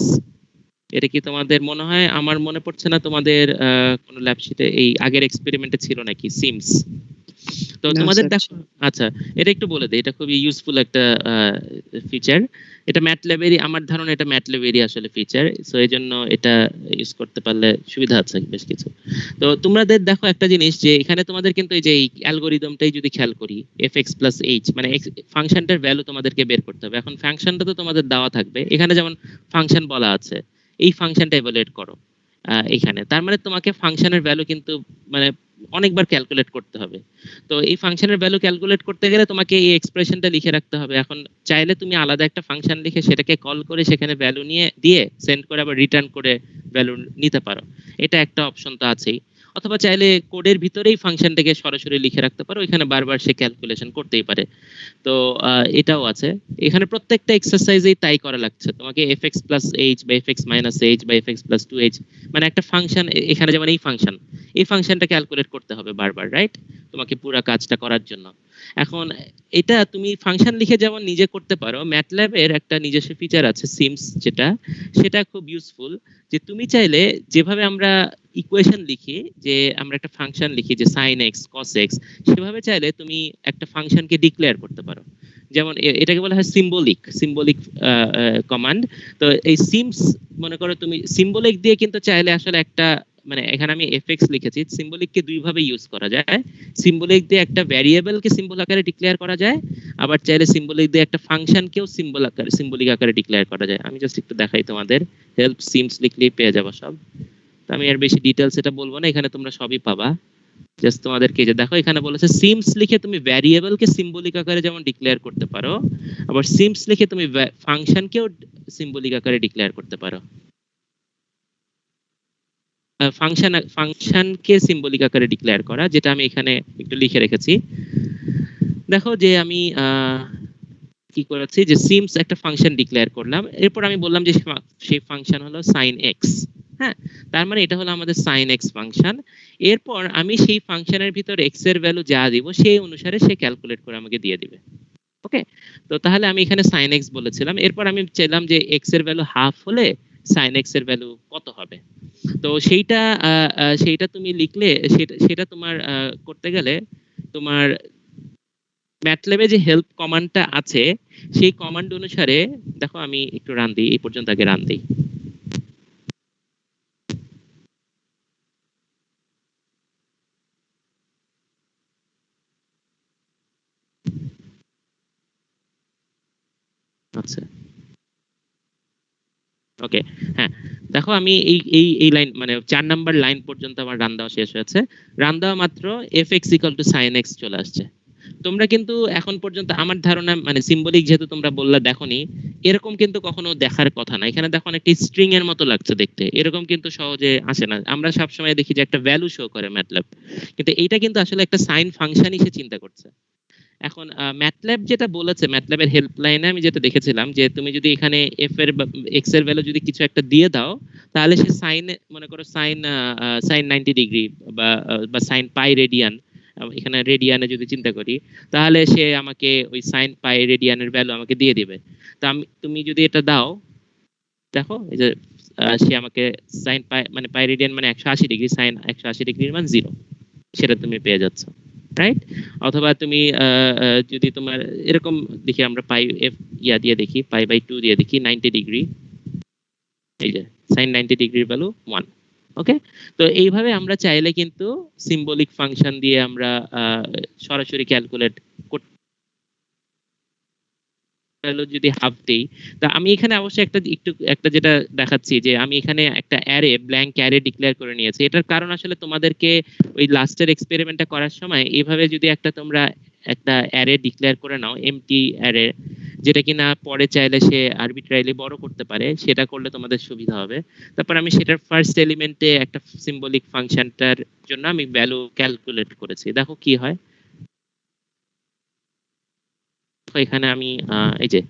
এটা কি তোমাদের মনে হয়, আমার মনে পড়ছে না তোমাদের কোনো ল্যাব শিটে এই আগের এক্সপেরিমেন্টে ছিল নাকি সিমস? তো না, তোমাদের স্যার। দেখো, আচ্ছা এটা একটু বলে দেই, এটা খুবই ইউজফুল একটা ফিচার। এটা ম্যাটল্যাবেরই, আমার ধারণা এটা ম্যাটল্যাবেরই আসলে ফিচার, সো এই জন্য এটা ইউজ করতে পারলে সুবিধা আছে বেশ কিছু। তো তোমাদের দেখো একটা জিনিস, যে এখানে তোমাদের কিন্তু এই যে এই অ্যালগোরিদমটাই যদি খেয়াল করি, fx প্লাস h মানে ফাংশনটার ভ্যালু তোমাদেরকে বের করতে হবে। এখন ফাংশনটা তো তোমাদের দেওয়া থাকবে, এখানে যেমন ফাংশন বলা আছে, এই ফাংশনটা ইভালুয়েট করো এখানে। তার মানে তোমাকে ফাংশনের ভ্যালু কিন্তু মানে অনেকবার ক্যালকুলেট করতে হবে। তো এই ফাংশনের ভ্যালু ক্যালকুলেট করতে গেলে তোমাকে এই এক্সপ্রেশনটা লিখে রাখতে হবে। এখন চাইলে তুমি আলাদা একটা ফাংশন লিখে সেটাকে কল করে সেখানে ভ্যালু নিয়ে দিয়ে সেন্ড করে আবার রিটার্ন করে ভ্যালু নিতে পারো, এটা একটা অপশন তো আছেই। অথবা চাইলে কোডের ভিতরেই ফাংশনটাকে সরাসরি লিখে রাখতে পারো, এখানে বারবার সে ক্যালকুলেশন করতেই পারে। তো এটাও আছে। এখানে প্রত্যেকটা এক্সারসাইজেই তাই করা লাগছে তোমাকে, fx প্লাস h বা fx মাইনাস h বা fx প্লাস 2h, মানে একটা ফাংশন এখানে যেমন এই ফাংশনটা ক্যালকুলেট করতে হবে বারবার, রাইট? তোমাকে পুরো কাজটা করার জন্য। এখন এটা তুমি ফাংশন লিখে যেমন নিজে করতে পারো, ম্যাটল্যাবের একটা নিজস্ব ফিচার আছে সিমস, সেটা খুব ইউজফুল। যে তুমি চাইলে যেভাবে আমরা ইকুয়েশন লিখি, যে আমরা একটা ফাংশন লিখি যে sin x cos x, সেভাবে চাইলে তুমি একটা ফাংশনকে ডিক্লেয়ার করতে পারো। যেমন এটাকে বলা হয় সিম্বলিক কমান্ড। তো এই সিমস, মনে করো তুমি সিম্বলিক দিয়ে কিন্তু চাইলে আসলে একটা, মানে এখানে আমি fx লিখেছি, সিম্বলিককে দুই ভাবে ইউজ করা যায়। সিম্বলিক দিয়ে একটা ভ্যারিয়েবলকে সিম্বল আকারে ডিক্লেয়ার করা যায়, আবার চাইলে সিম্বলিক দিয়ে একটা ফাংশনকেও সিম্বলিক আকারে ডিক্লেয়ার করা যায়। আমি জাস্ট একটু দেখাই তোমাদের, হেল্প সিমস লিখলেই পেয়ে যাবো সব। তো আমি আর বেশি ডিটেলস এটা বলবো না, এখানে তোমরা সবই পাবা। জাস্ট তোমাদেরকে যে দেখো এখানে বলেছে সিমস লিখে তুমি ভ্যারিয়েবলকে সিম্বলিক আকারে যেমন ডিক্লেয়ার করতে পারো, আবার সিমস লিখে তুমি ফাংশনকেও সিম্বলিক আকারে ডিক্লেয়ার করতে পারো। ফাংশনকে সিম্বলিক আকারে ডিক্লেয়ার করা, যেটা আমি এখানে একটু লিখে রেখেছি। দেখো যে আমি কি করেছি, যে সিমস একটা ফাংশন ডিক্লেয়ার করলাম, এরপর আমি বললাম যে সেই ফাংশন হলো sin x। হ্যাঁ, তার মানে এটা হলো আমাদের sin x ফাংশন। এরপর আমি সেই ফাংশনের ভিতর x এর ভ্যালু যা দিব সেই অনুসারে সে ক্যালকুলেট করে আমাকে দিয়ে দিবে। ওকে, তো তাহলে আমি এখানে sin x বলেছিলাম, এরপর আমি চাইলাম যে x এর ভ্যালু হাফ হলে sin x এর ভ্যালু কত হবে। তো সেইটা তুমি লিখলে, সেটা তোমার করতে গেলে তোমার ম্যাটল্যাবে যে হেল্প কমান্ডটা আছে সেই কমান্ড অনুসারে, দেখো আমি একটু রান দিই, এই পর্যন্ত আগে রান দিই। আচ্ছা ওকে, হ্যাঁ দেখো আমি এই লাইন মানে 4 নাম্বার লাইন পর্যন্ত আমার রান দেওয়া শেষ হয়েছে। রান দেওয়া মাত্র fx equal to sin x চলে আসছে। তোমরা কিন্তু এখন পর্যন্ত আমার ধারণা মানে সিম্বলিক যেহেতু তোমরা বললা দেখোনি, এরকম কিন্তু কখনো দেখার কথা না। এখানে দেখো অনেকটা স্ট্রিং এর মতো লাগছে দেখতে, এরকম কিন্তু সহজে আসে না। আমরা সবসময় দেখি যে একটা ভ্যালু শো করে ম্যাটল্যাব, কিন্তু এইটা কিন্তু আসলে একটা সাইন ফাংশন হিসেবে চিন্তা করছে। এখন ম্যাটল্যাব যেটা বলেছে, ম্যাটল্যাবের হেল্পলাইনে আমি যেটা দেখেছিলাম যে তুমি যদি এখানে এফ এর বা এক্স এর ভ্যালু যদি কিছু একটা দিয়ে দাও, তাহলে সে সাইন মনে করো সাইন 90 ডিগ্রি বা সাইন পাই রেডিয়ান, এখানে রেডিয়ানে যদি চিন্তা করি, তাহলে সে আমাকে ওই সাইন পাই রেডিয়ানের ভ্যালু আমাকে দিয়ে দিবে। তো তুমি যদি এটা দাও, দেখো এই যে সে আমাকে সাইন পাই মানে পাই রেডিয়ান মানে 180 ডিগ্রি, সাইন 180 ডিগ্রির মান 0, সেটা তুমি পেয়ে যাচ্ছ, রাইট? অথবা তুমি যদি তোমার এরকম দেখি, আমরা পাই এফ দিয়ে দেখি, পাই/2 দিয়ে দেখি 90 ডিগ্রি, এই যে সাইন 90 ডিগ্রির ভ্যালু 1। ওকে, তো এইভাবে আমরা চাইলে কিন্তু সিম্বলিক ফাংশন দিয়ে আমরা সরাসরি ক্যালকুলেট করতে, যদি হাফ দেই। তা আমি এখানে অবশ্যই একটা যেটা দেখাচ্ছি যে আমি এখানে একটা অ্যারে, ব্ল্যাঙ্ক অ্যারে ডিক্লেয়ার করে নিয়েছি। এটার কারণ আসলে তোমাদেরকে ওই লাস্টের এক্সপেরিমেন্টটা করার সময় এইভাবে যদি তোমরা একটা অ্যারে ডিক্লেয়ার করে নাও, এমটি অ্যারে, যেটা কিনা পরে চাইলে সে আরবিট্রারিলি বড় করতে পারে, সেটা করলে তোমাদের সুবিধা হবে। তারপর আমি সেটার ফার্স্ট এলিমেন্টে একটা সিম্বলিক ফাংশনটার জন্য আমি ভ্যালু ক্যালকুলেট করেছি, দেখো কি হয়। তো এখানে আমি এই যে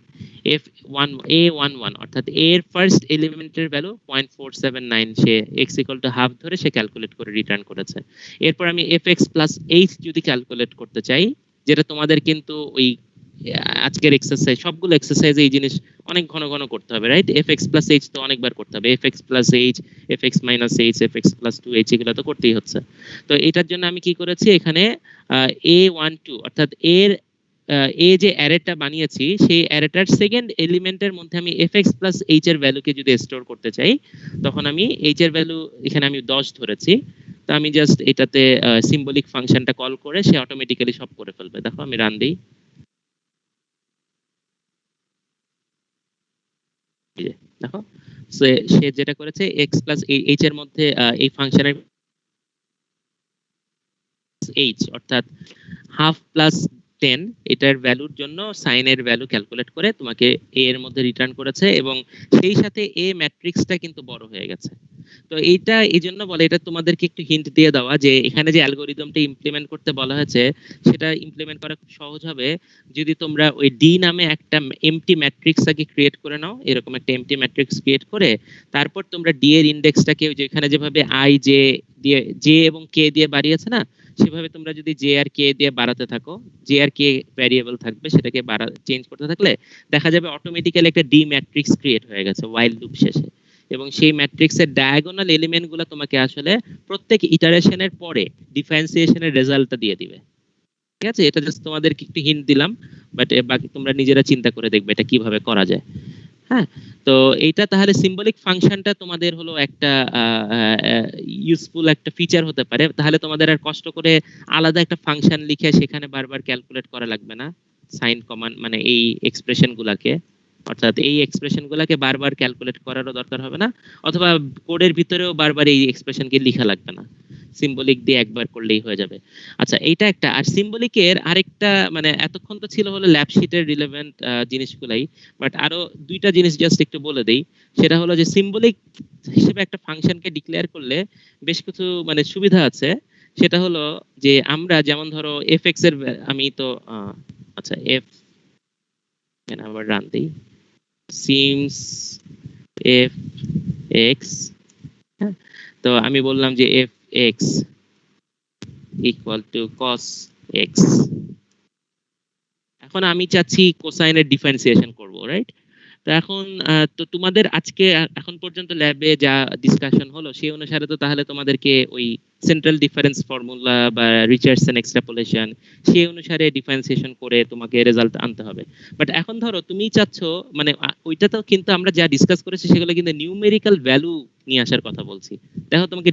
a11 অর্থাৎ a এর ফার্স্ট এলিমেন্টের value 0.479 say x equal to half ধরে সে ক্যালকুলেট করে রিটার্ন করেছে। এরপর আমি fx প্লাস h যদি ক্যালকুলেট করতে চাই, যেটা তোমাদের কিন্তু ওই আজকের এক্সারসাইজ, সবগুলো এক্সারসাইজে এই জিনিস অনেক ঘন ঘন করতে হবে, রাইট? fx প্লাস h তো অনেকবার করতে হবে, fx plus h, fx minus h, fx plus 2h, এগুলো তো করতেই হচ্ছে। তো এটার জন্য আমি কি করেছি, এখানে a12 অর্থাৎ এর এ যে অ্যারেটা বানিয়েছি, সেই অ্যারেটার সেকেন্ড এলিমেন্টের মধ্যে আমি fx প্লাস h এর ভ্যালুকে যদি স্টোর করতে চাই, তখন আমি h এর ভ্যালু এখানে আমি 10 ধরেছি। তো আমি জাস্ট এটাতে সিম্বলিক ফাংশনটা কল করে সে অটোমেটিক্যালি সব করে ফেলবে। দেখো আমি রান দিই, এই যে দেখো সে যেটা করেছে x প্লাস h এর মধ্যে এই ফাংশনের h অর্থাৎ হাফ প্লাস 10, এটার ভ্যালুর জন্য সাইনের ভ্যালু ক্যালকুলেট করে তোমাকে a এর মধ্যে রিটার্ন করেছে, এবং সেই সাথে a ম্যাট্রিক্সটা কিন্তু বড় হয়ে গেছে। তো এইটা এই জন্য বলে, এটা তোমাদেরকে একটু হিন্ট দিয়ে দেওয়া যে এখানে যে অ্যালগোরিদমটা ইমপ্লিমেন্ট করতে বলা হয়েছে, সেটা ইমপ্লিমেন্ট করা খুব সহজ হবে যদি তোমরা ওই ডি নামে একটা এমটি ম্যাট্রিক্স আগে ক্রিয়েট করে নাও। এরকম একটা এমটি ম্যাট্রিক্স ক্রিয়েট করে তারপর তোমরা ডি এর ইন্ডেক্সটাকে যেখানে যেভাবে আই জে দিয়ে, জে এবং কে দিয়ে বাড়িয়েছে না, সেভাবে তোমরা যদি জে আর কে দিয়ে বাড়াতে থাকো, জে আর কে ভ্যারিয়েবল থাকবে, সেটাকে চেঞ্জ করতে থাকলে দেখা যাবে অটোমেটিক্যালি একটা ডি ম্যাট্রিক্স ক্রিয়েট হয়ে গেছে ওয়াইল লুপ শেষে। এবং সেই ম্যাট্রিক্সের ডায়াগোনাল এলিমেন্ট গুলো তোমাকে আসলে প্রত্যেক ইটারেশনের পরে ডিফারেন্সিয়েশনের রেজাল্টটা দিয়ে দিবে। ঠিক আছে, এটা জাস্ট তোমাদেরকে একটু হিন্ট দিলাম, বাট বাকি তোমরা নিজেরা চিন্তা করে দেখবে এটা কিভাবে করা যায়। হ্যাঁ, তো এইটা তাহলে সিম্বলিক ফাংশনটা তোমাদের হলো একটা ইউজফুল একটা ফিচার হতে পারে। তাহলে তোমাদের আর কষ্ট করে আলাদা একটা ফাংশন লিখে সেখানে বারবার ক্যালকুলেট করা লাগবে না সাইন কমান্ড মানে এই এক্সপ্রেশন গুলাকে, অর্থাৎ এই এক্সপ্রেশন গুলাকে বারবার ক্যালকুলেট করারও দরকার হবে না, অথবা কোডের ভিতরেও বারবার এই এক্সপ্রেশনকে লেখা লাগবে না, সিম্বলিক দিয়ে একবার করলেই হয়ে যাবে। আচ্ছা, এইটা একটা। আর সিম্বলিকের আরেকটা মানে এতক্ষণ তো ছিল হলো ল্যাব শিটের রিলেভেন্ট জিনিসগুলাই, বাট আরো দুইটা জিনিস জাস্ট একটু বলে দেই। সেটা হলো যে সিম্বলিক হিসেবে একটা ফাংশনকে ডিক্লেয়ার করলে বেশ কিছু মানে সুবিধা আছে। সেটা হলো যে আমরা যেমন ধরো fx এর আমি তো আচ্ছা f আবার রান দিই, সিমস এফ এক্স, হ্যাঁ, তো আমি বললাম যে F X equal to cos X. এখন আমি চাচ্ছি কোসাইনের ডিফারেন্সিয়েশন করব, রাইট? তো এখন তো তোমাদের আজকে এখন পর্যন্ত ল্যাবে যা ডিসকাশন হলো সেই অনুসারে তো তাহলে তোমাদেরকে ওই সেন্ট্রাল ডিফারেন্স ফর্মুলা বা রিচার্ডসন এক্সট্রাপোলেশন সেই অনুসারে ডিফারেন্সিয়েশন করে তোমাকে রেজাল্ট আনতে হবে। বাট এখন ধরো তুমি চাচ্ছ মানে ওইটা তো কিন্তু আমরা যা ডিসকাস করেছি সেগুলো কিন্তু নিউমেরিক্যাল ভ্যালু নিয়ে আসার কথা বলছি। দেখো তোমাকে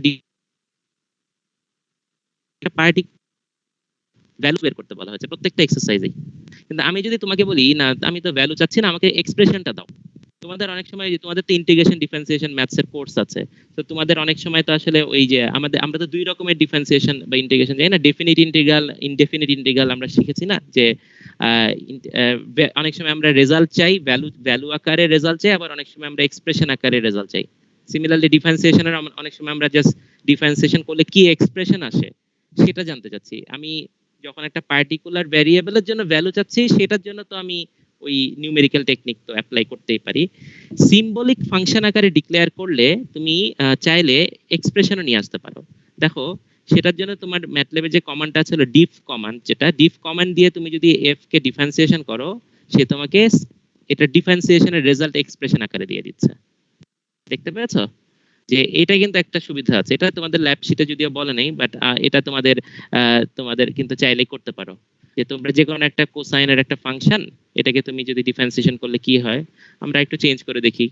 ভ্যালু বের করতে বলা হয়েছে প্রত্যেকটা এক্সারসাইজেই। কিন্তু আমি যদি তোমাকে বলি না আমি তো ভ্যালু চাচ্ছি না, আমাকে এক্সপ্রেশনটা দাও। তোমাদের অনেক সময় তোমাদের তো ইন্টিগ্রেশন ডিফারেন্সিয়েশন ম্যাথস এর কোর্স আছে, তো তোমাদের অনেক সময় তো আসলে ওই যে আমরা তো দুই রকমের ডিফারেন্সিয়েশন বা ইন্টিগ্রেশন জানি না, ডেফিনিট ইন্টিগ্রাল ইনডেফিনিট ইন্টিগ্রাল আমরা শিখেছি না, যে অনেক সময় আমরা রেজাল্ট চাই ভ্যালু ভ্যালু আকারে রেজাল্ট চাই, আবার অনেক সময় আমরা এক্সপ্রেশন আকারে রেজাল্ট চাই। সিমিলারলি ডিফারেন্সিয়েশনের অনেক সময় আমরা জাস্ট ডিফারেন্সিয়েশন করলে কি এক্সপ্রেশন আসে সেটা জানতে চাচ্ছি। আমি যখন একটা পার্টিকুলার ভ্যারিয়েবলের জন্য ভ্যালু চাচ্ছি সেটার জন্য তো আমি ওই নিউমেরিক্যাল টেকনিক তো অ্যাপ্লাই করতেই পারি। সিম্বলিক ফাংশন আকারে ডিক্লেয়ার করলে তুমি চাইলে এক্সপ্রেশনও নিয়ে আসতে পারো। দেখো সেটার জন্য তোমার ম্যাটল্যাবে যে কমান্ডটা আছে হলো ডিফ কমান্ড, যেটা ডিফ কমান্ড দিয়ে তুমি যদি এফ কে ডিফারেন্সিয়েশন করো সে তোমাকে এটা ডিফারেন্সিয়েশনের রেজাল্ট এক্সপ্রেশন আকারে দিয়ে দিচ্ছে। দেখতে পেয়েছো যে এটা কিন্তু একটা সুবিধা আছে, এটা তোমাদের ল্যাব শিটে যদিও বলে নেই, বাট এটা তোমাদের তোমাদের কিন্তু চাইলেই করতে পারো যে তোমরা যে কোনো একটা কোসাইনের একটা ফাংশন এটাকে তুমি যদি ডিফারেন্সিয়েশন করলে কি হয় আমরা একটু চেঞ্জ করে দেখি।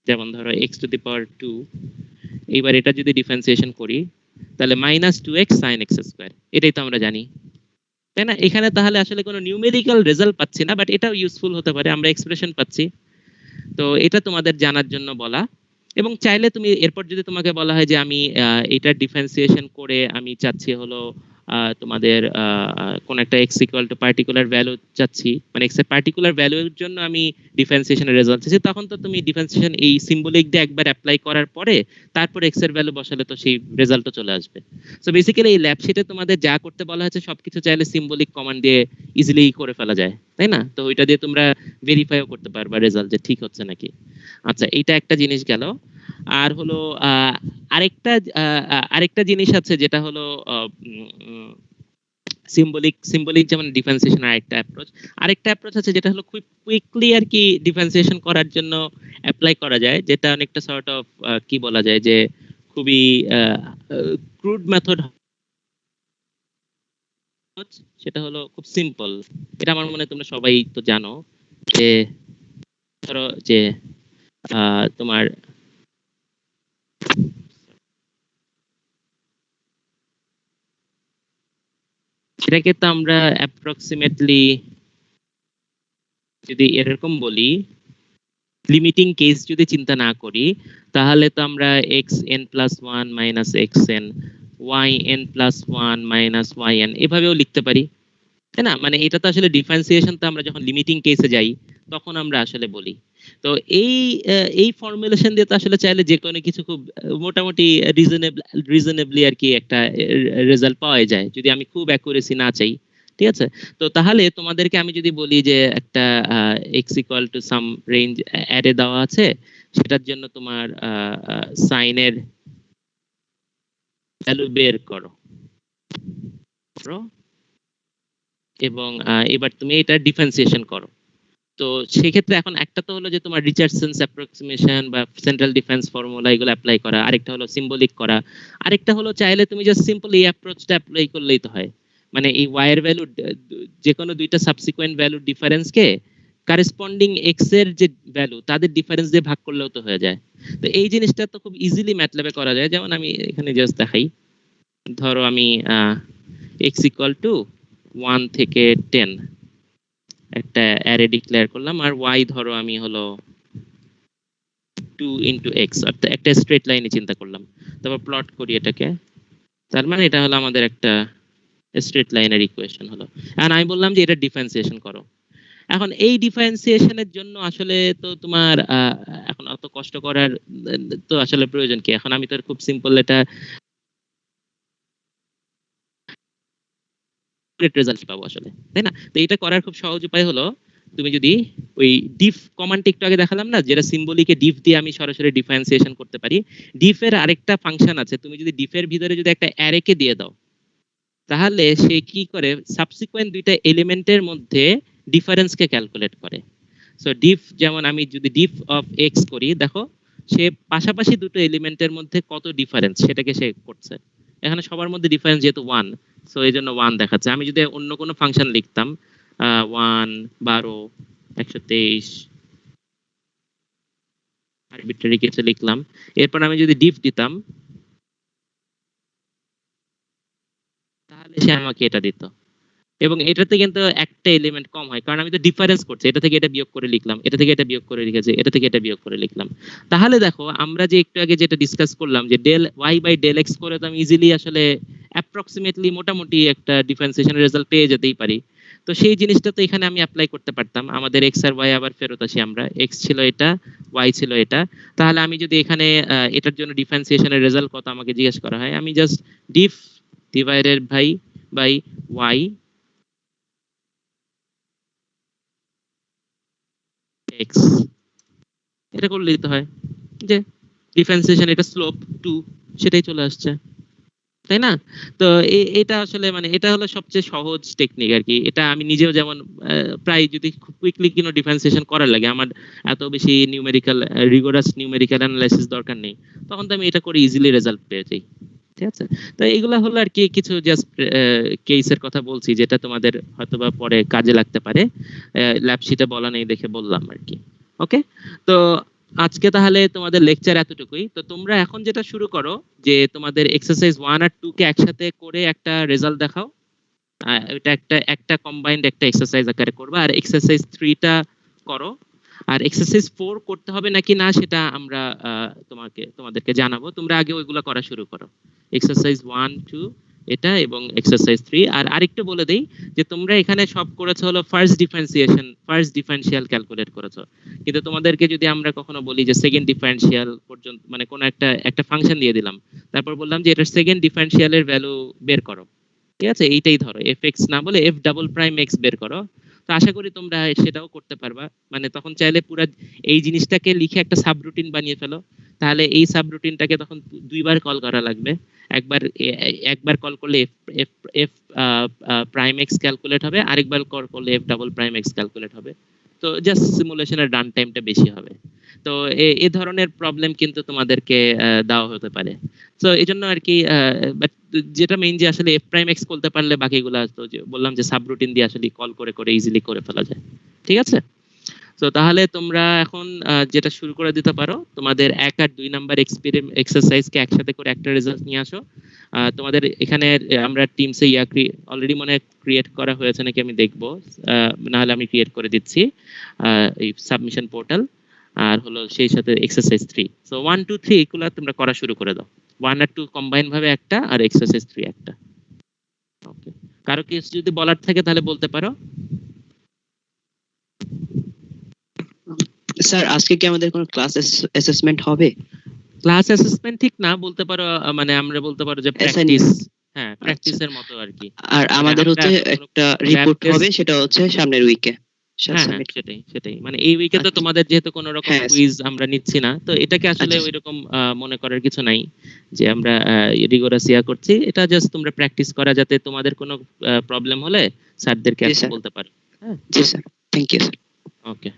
যেমন ধরো x⁻², এইবার এটা যদি ডিফারেন্সিয়েশন করি তাহলে -2x sin x², এটাই তো আমরা জানি তাই না। এখানে তাহলে আসলে কোনো নিউমেরিক্যাল রেজাল্ট পাচ্ছি না, বাট এটাও ইউজফুল হতে পারে, আমরা এক্সপ্রেশন পাচ্ছি। তো এটা তোমাদের জানার জন্য বলা। এবং চাইলে তুমি এরপর যদি তোমাকে বলা হয় যে আমি এটা ডিফারেন্সিয়েশন করে আমি চাচ্ছি হলো তোমাদের কোন একটা x equal to particular value চাচ্ছি, মানে x এর পার্টিকুলার ভ্যালুর জন্য আমি ডিফারেন্সিয়েশনের রেজাল্ট চাচ্ছি, তখন তো তুমি ডিফারেন্সিয়েশন এই সিম্বলিক দিয়ে একবার অ্যাপ্লাই করার পরে তারপর x এর ভ্যালু বসালে তো সেই রেজাল্টও চলে আসবে। সো বেসিক্যালি এই ল্যাব শিটে তোমাদের যা করতে বলা হয়েছে সবকিছু চাইলে সিম্বলিক কমান্ড দিয়ে ইজিলি করে ফেলা যায়, তাই না? তো ওইটা দিয়ে তোমরা ভেরিফাইও করতে পারবা রেজাল্ট যে ঠিক হচ্ছে নাকি। আচ্ছা এইটা একটা জিনিস গেল। আর হলো আরেকটা জিনিস আছে যেটা হলো সিম্বলিক যেমন ডিফারেন্সিয়েশন আরেকটা অ্যাপ্রোচ আছে যেটা হলো খুব কুইকলি আর কি ডিফারেন্সিয়েশন করার জন্য অ্যাপ্লাই করা যায়, যেটা অনেকটা সর্ট অফ কি বলা যায় যে খুবই ক্রুড মেথড, সেটা হলো খুব সিম্পল। এটা আমার মনে হয় তোমরা সবাই তো জানো যে ধরো যে তোমার এটাকে তো আমরা অ্যাপ্রক্সিমেটলি যদি এরকম বলি, লিমিটিং কেস যদি চিন্তা না করি তাহলে তো আমরা xn+1 xn yn+1 yn এভাবেও লিখতে পারি, তাই না? মানে এটা তো আসলে ডিফারেন্সিয়েশন তো আমরা যখন লিমিটিং কেসে যাই তখন আমরা আসলে বলি। তো এই ফর্মুলেশন দিয়ে তো আসলে চাইলে যে কোনো কিছু খুব মোটামুটি রিজনেবলি আর কি একটা রেজাল্ট পাওয়া যায় যদি আমি খুব অ্যাকুরেসি না চাই, ঠিক আছে? তো তাহলে তোমাদেরকে আমি যদি বলি যে একটা x equal to some range array দেওয়া আছে, সেটার জন্য তোমার সাইনের ভ্যালু বের করো এবং এবার তুমি এটা ডিফারেন্সিয়েশন করো। তো সেক্ষেত্রে এখন একটা তো হলো যে তোমার রিচার্ডসনস অ্যাপ্রক্সিমেশন বা সেন্ট্রাল ডিফেন্স ফর্মুলা এগুলো অ্যাপ্লাই করা, আরেকটা হলো সিম্বলিক করা, আরেকটা হলো চাইলে তুমি জাস্ট সিম্পল এই অ্যাপ্রোচটা অ্যাপ্লাই করলেই তো হয়। মানে এই y এর ভ্যালু যে কোনো দুইটা সাবসিকুয়েন্ট ভ্যালুর ডিফারেন্সকে কারেসপন্ডিং x এর যে ভ্যালু তাদের ডিফারেন্স দিয়ে ভাগ করলেও তো হয়ে যায়। তো এই জিনিসটা তো খুব ইজিলি ম্যাটল্যাবে করা যায়। যেমন আমি এখানে জাস্ট দেখাই, ধরো আমি x ইকুয়াল টু 1 থেকে 10 একটা অ্যারে ডিক্লেয়ার করলাম, আর y ধরো আমি হলো 2 ইনটু x, অর্থাৎ একটা স্ট্রেট লাইনে চিন্তা করলাম, তারপর প্লট করি এটাকে, তার মানে এটা হলো আমাদের একটা স্ট্রেট লাইনের ইকুয়েশন হলো। আর আমি বললাম যে এটা ডিফারেন্সিয়েশন করো। এখন এই ডিফারেন্সিয়েশনের জন্য আসলে তো তোমার এখন অত কষ্ট করার তো আসলে প্রয়োজন কি? এখন আমি তো খুব সিম্পল এটা রেজাল্ট পাবো আসলে, তাই না? তো এটা করার খুব সহজ উপায় হলো তুমি যদি ওই ডিফ কমান্ড একটু আগে দেখালাম না, যেটা সিম্বলিকে ডিফ দিয়ে আমি সরাসরি ডিফারেন্সিয়েশন করতে পারি, ডিফের আরেকটা ফাংশন আছে, তুমি যদি ডিফের ভিতরে যদি একটা অ্যারেকে দিয়ে দাও তাহলে সে কি করে সাবসিকুয়েন্ট দুইটা এলিমেন্টের মধ্যে ডিফারেন্সকে ক্যালকুলেট করে। সো ডিফ যেমন আমি যদি ডিফ অফ এক্স করি, দেখো সে পাশাপাশি দুটো এলিমেন্টের মধ্যে কত ডিফারেন্স সেটাকে সে করছে। এখানে সবার মধ্যে ডিফারেন্স যেহেতু 1, সো এই জন্য 1 দেখাচ্ছে। আমি যদি অন্য কোনো ফাংশন লিখতাম 1 12 123 আরবিট্রারি কিছু লিখলাম, এরপর আমি যদি ডিফ দিতাম তাহলে সে আমাকে এটা দিত। এবং এটাতে কিন্তু একটা এলিমেন্ট কম হয়, কারণ আমি তো ডিফারেন্স করছি, এটা থেকে এটা বিয়োগ করে লিখলাম, এটা থেকে এটা বিয়োগ করে লিখেছি, এটা থেকে এটা বিয়োগ করে লিখলাম। তাহলে দেখো আমরা যে একটু আগে যেটা ডিসকাস করলাম যে del Y by del X করে তো আমি ইজিলি আসলে অ্যাপ্রক্সিমেটলি মোটামুটি একটা ডিফারেন্সিয়েশনের রেজাল্ট পেয়ে যেতেই পারি। তো সেই জিনিসটা তো এখানে আমি অ্যাপ্লাই করতে পারতাম। আমাদের এক্স আর ওয়াই আবার ফেরত আসি আমরা, এক্স ছিল এটা, ওয়াই ছিল এটা। তাহলে আমি যদি এখানে এটার জন্য ডিফারেন্সিয়েশনের রেজাল্ট কত আমাকে জিজ্ঞেস করা হয়, আমি just diff divided by Y X, এটা করলেই তো হয় যে ডিফারেন্সিয়েশন এটা স্লোপ 2 সেটাই চলে আসছে, তাই না? তো এটা আসলে মানে এটা হলো সবচেয়ে সহজ টেকনিক আর কি। এটা আমি নিজেও যেমন প্রায় যদি খুব কুইকলি কোনো ডিফারেন্সিয়েশন করার লাগে, আমার এত বেশি নিউমেরিক্যাল রিগোরাস নিউমেরিক্যাল অ্যানালাইসিস দরকার নেই, তখন তো আমি এটা করে ইজিলি রেজাল্ট পেয়ে যাই। ঠিক আছে, তো এইগুলা হলো আর কি কিছু জাস্ট কেসের কথা বলছি যেটা তোমাদের হয়তোবা পরে কাজে লাগতে পারে, ল্যাব শিটে বলা নেই দেখে বললাম আর কি। ওকে, তো আজকে তাহলে তোমাদের লেকচার এতটুকুই। তো তোমরা এখন যেটা শুরু করো যে তোমাদের এক্সারসাইজ 1 আর 2 কে একসাথে করে একটা রেজাল্ট দেখাও। এটা একটা কম্বাইন্ড একটা এক্সারসাইজ আকারে করবা, আর এক্সারসাইজ 3 টা করো। আর এক্সারসাইজ 4 করতে হবে নাকি না সেটা আমরা তোমাদেরকে জানাবো, তোমরা আগে ওইগুলো করা শুরু করো। এক্সারসাইজ 1 2 এটা এবং এক্সারসাইজ 3। আর আরেকটু বলে দেই যে তোমরা এখানে সব করেছো হলো ফার্স্ট ডিফারেন্সিয়াল ক্যালকুলেট করেছো, কিন্তু তোমাদেরকে যদি আমরা কখনো বলি যে সেকেন্ড ডিফারেন্সিয়াল পর্যন্ত, মানে কোন একটা ফাংশন দিয়ে দিলাম, তারপর বললাম যে এটা সেকেন্ড ডিফারেন্সিয়ালের ভ্যালু বের করো, ঠিক আছে, এইটাই ধরো এফ এক্স না বলে এফ ডাবল প্রাইম এক্স বের করো, তো আশা করি তোমরা সেটাও করতে পারবা। মানে তখন চাইলে পুরো এই জিনিসটাকে লিখে একটা সাবরুটিন বানিয়ে ফেলো, তাহলে এই সাবরুটিনটাকে তখন দুইবার কল করা লাগবে। একবার কল করলে F F F prime x calculate হবে, আরেকবার কল করলে F double prime x calculate হবে। তো জাস্ট সিমুলেশনের রান টাইমটা বেশি হবে। তো এই ধরনের প্রবলেম কিন্তু তোমাদেরকে দেওয়া হতে পারে। তো এই জন্য আর কি, বাট যেটা মেইন যে আসলে এফ প্রাইম এক্স করতে পারলে বাকিগুলো তো যে বললাম যে সাবরুটিন দিয়ে আসলে কল করে করে ইজিলি করে ফেলা যায়। ঠিক আছে, তো তাহলে তোমরা এখন যেটা শুরু করে দিতে পারো, তোমাদের 1 আর 2 নাম্বার এক্সারসাইজকে একসাথে করে একটা রেজাল্ট নিয়ে আসো। তোমাদের এখানে আমরা টিমসে অলরেডি মনে ক্রিয়েট করা হয়েছে নাকি আমি দেখবো, না হলে আমি ক্রিয়েট করে দিচ্ছি এই সাবমিশন পোর্টাল। আর হলো সেই সাথে এক্সারসাইজ 3, সো 1 2 3 এগুলো তোমরা করা শুরু করে দাও। 1 আর 2 কম্বাইন ভাবে একটা, আর এক্সারসাইজ 3 একটা। ওকে, কারো কিছু যদি বলার থাকে তাহলে বলতে পারো। স্যার আজকে কি আমাদের কোনো ক্লাস অ্যাসেসমেন্ট হবে? ক্লাস অ্যাসেসমেন্ট ঠিক না বলতে পারো, মানে আমরা বলতে পারো যে প্র্যাকটিস, হ্যাঁ প্র্যাকটিসের মতো আর কি। আর আমাদের হচ্ছে একটা রিপোর্ট হবে, সেটা হচ্ছে সামনের উইকে। হ্যাঁ সেটাই মানে এই উইকে তো তোমাদের যেহেতু কোনো রকম কুইজ আমরা নিচ্ছি না, তো এটাকে আসলে ওইরকম মনে করার কিছু নাই যে আমরা রিগোরাস করছি। এটা জাস্ট তোমরা প্র্যাকটিস করা, যাতে তোমাদের কোনো প্রবলেম হলে স্যারদেরকে বলতে পারো। হ্যাঁ জি স্যার, থ্যাংক ইউ। ওকে।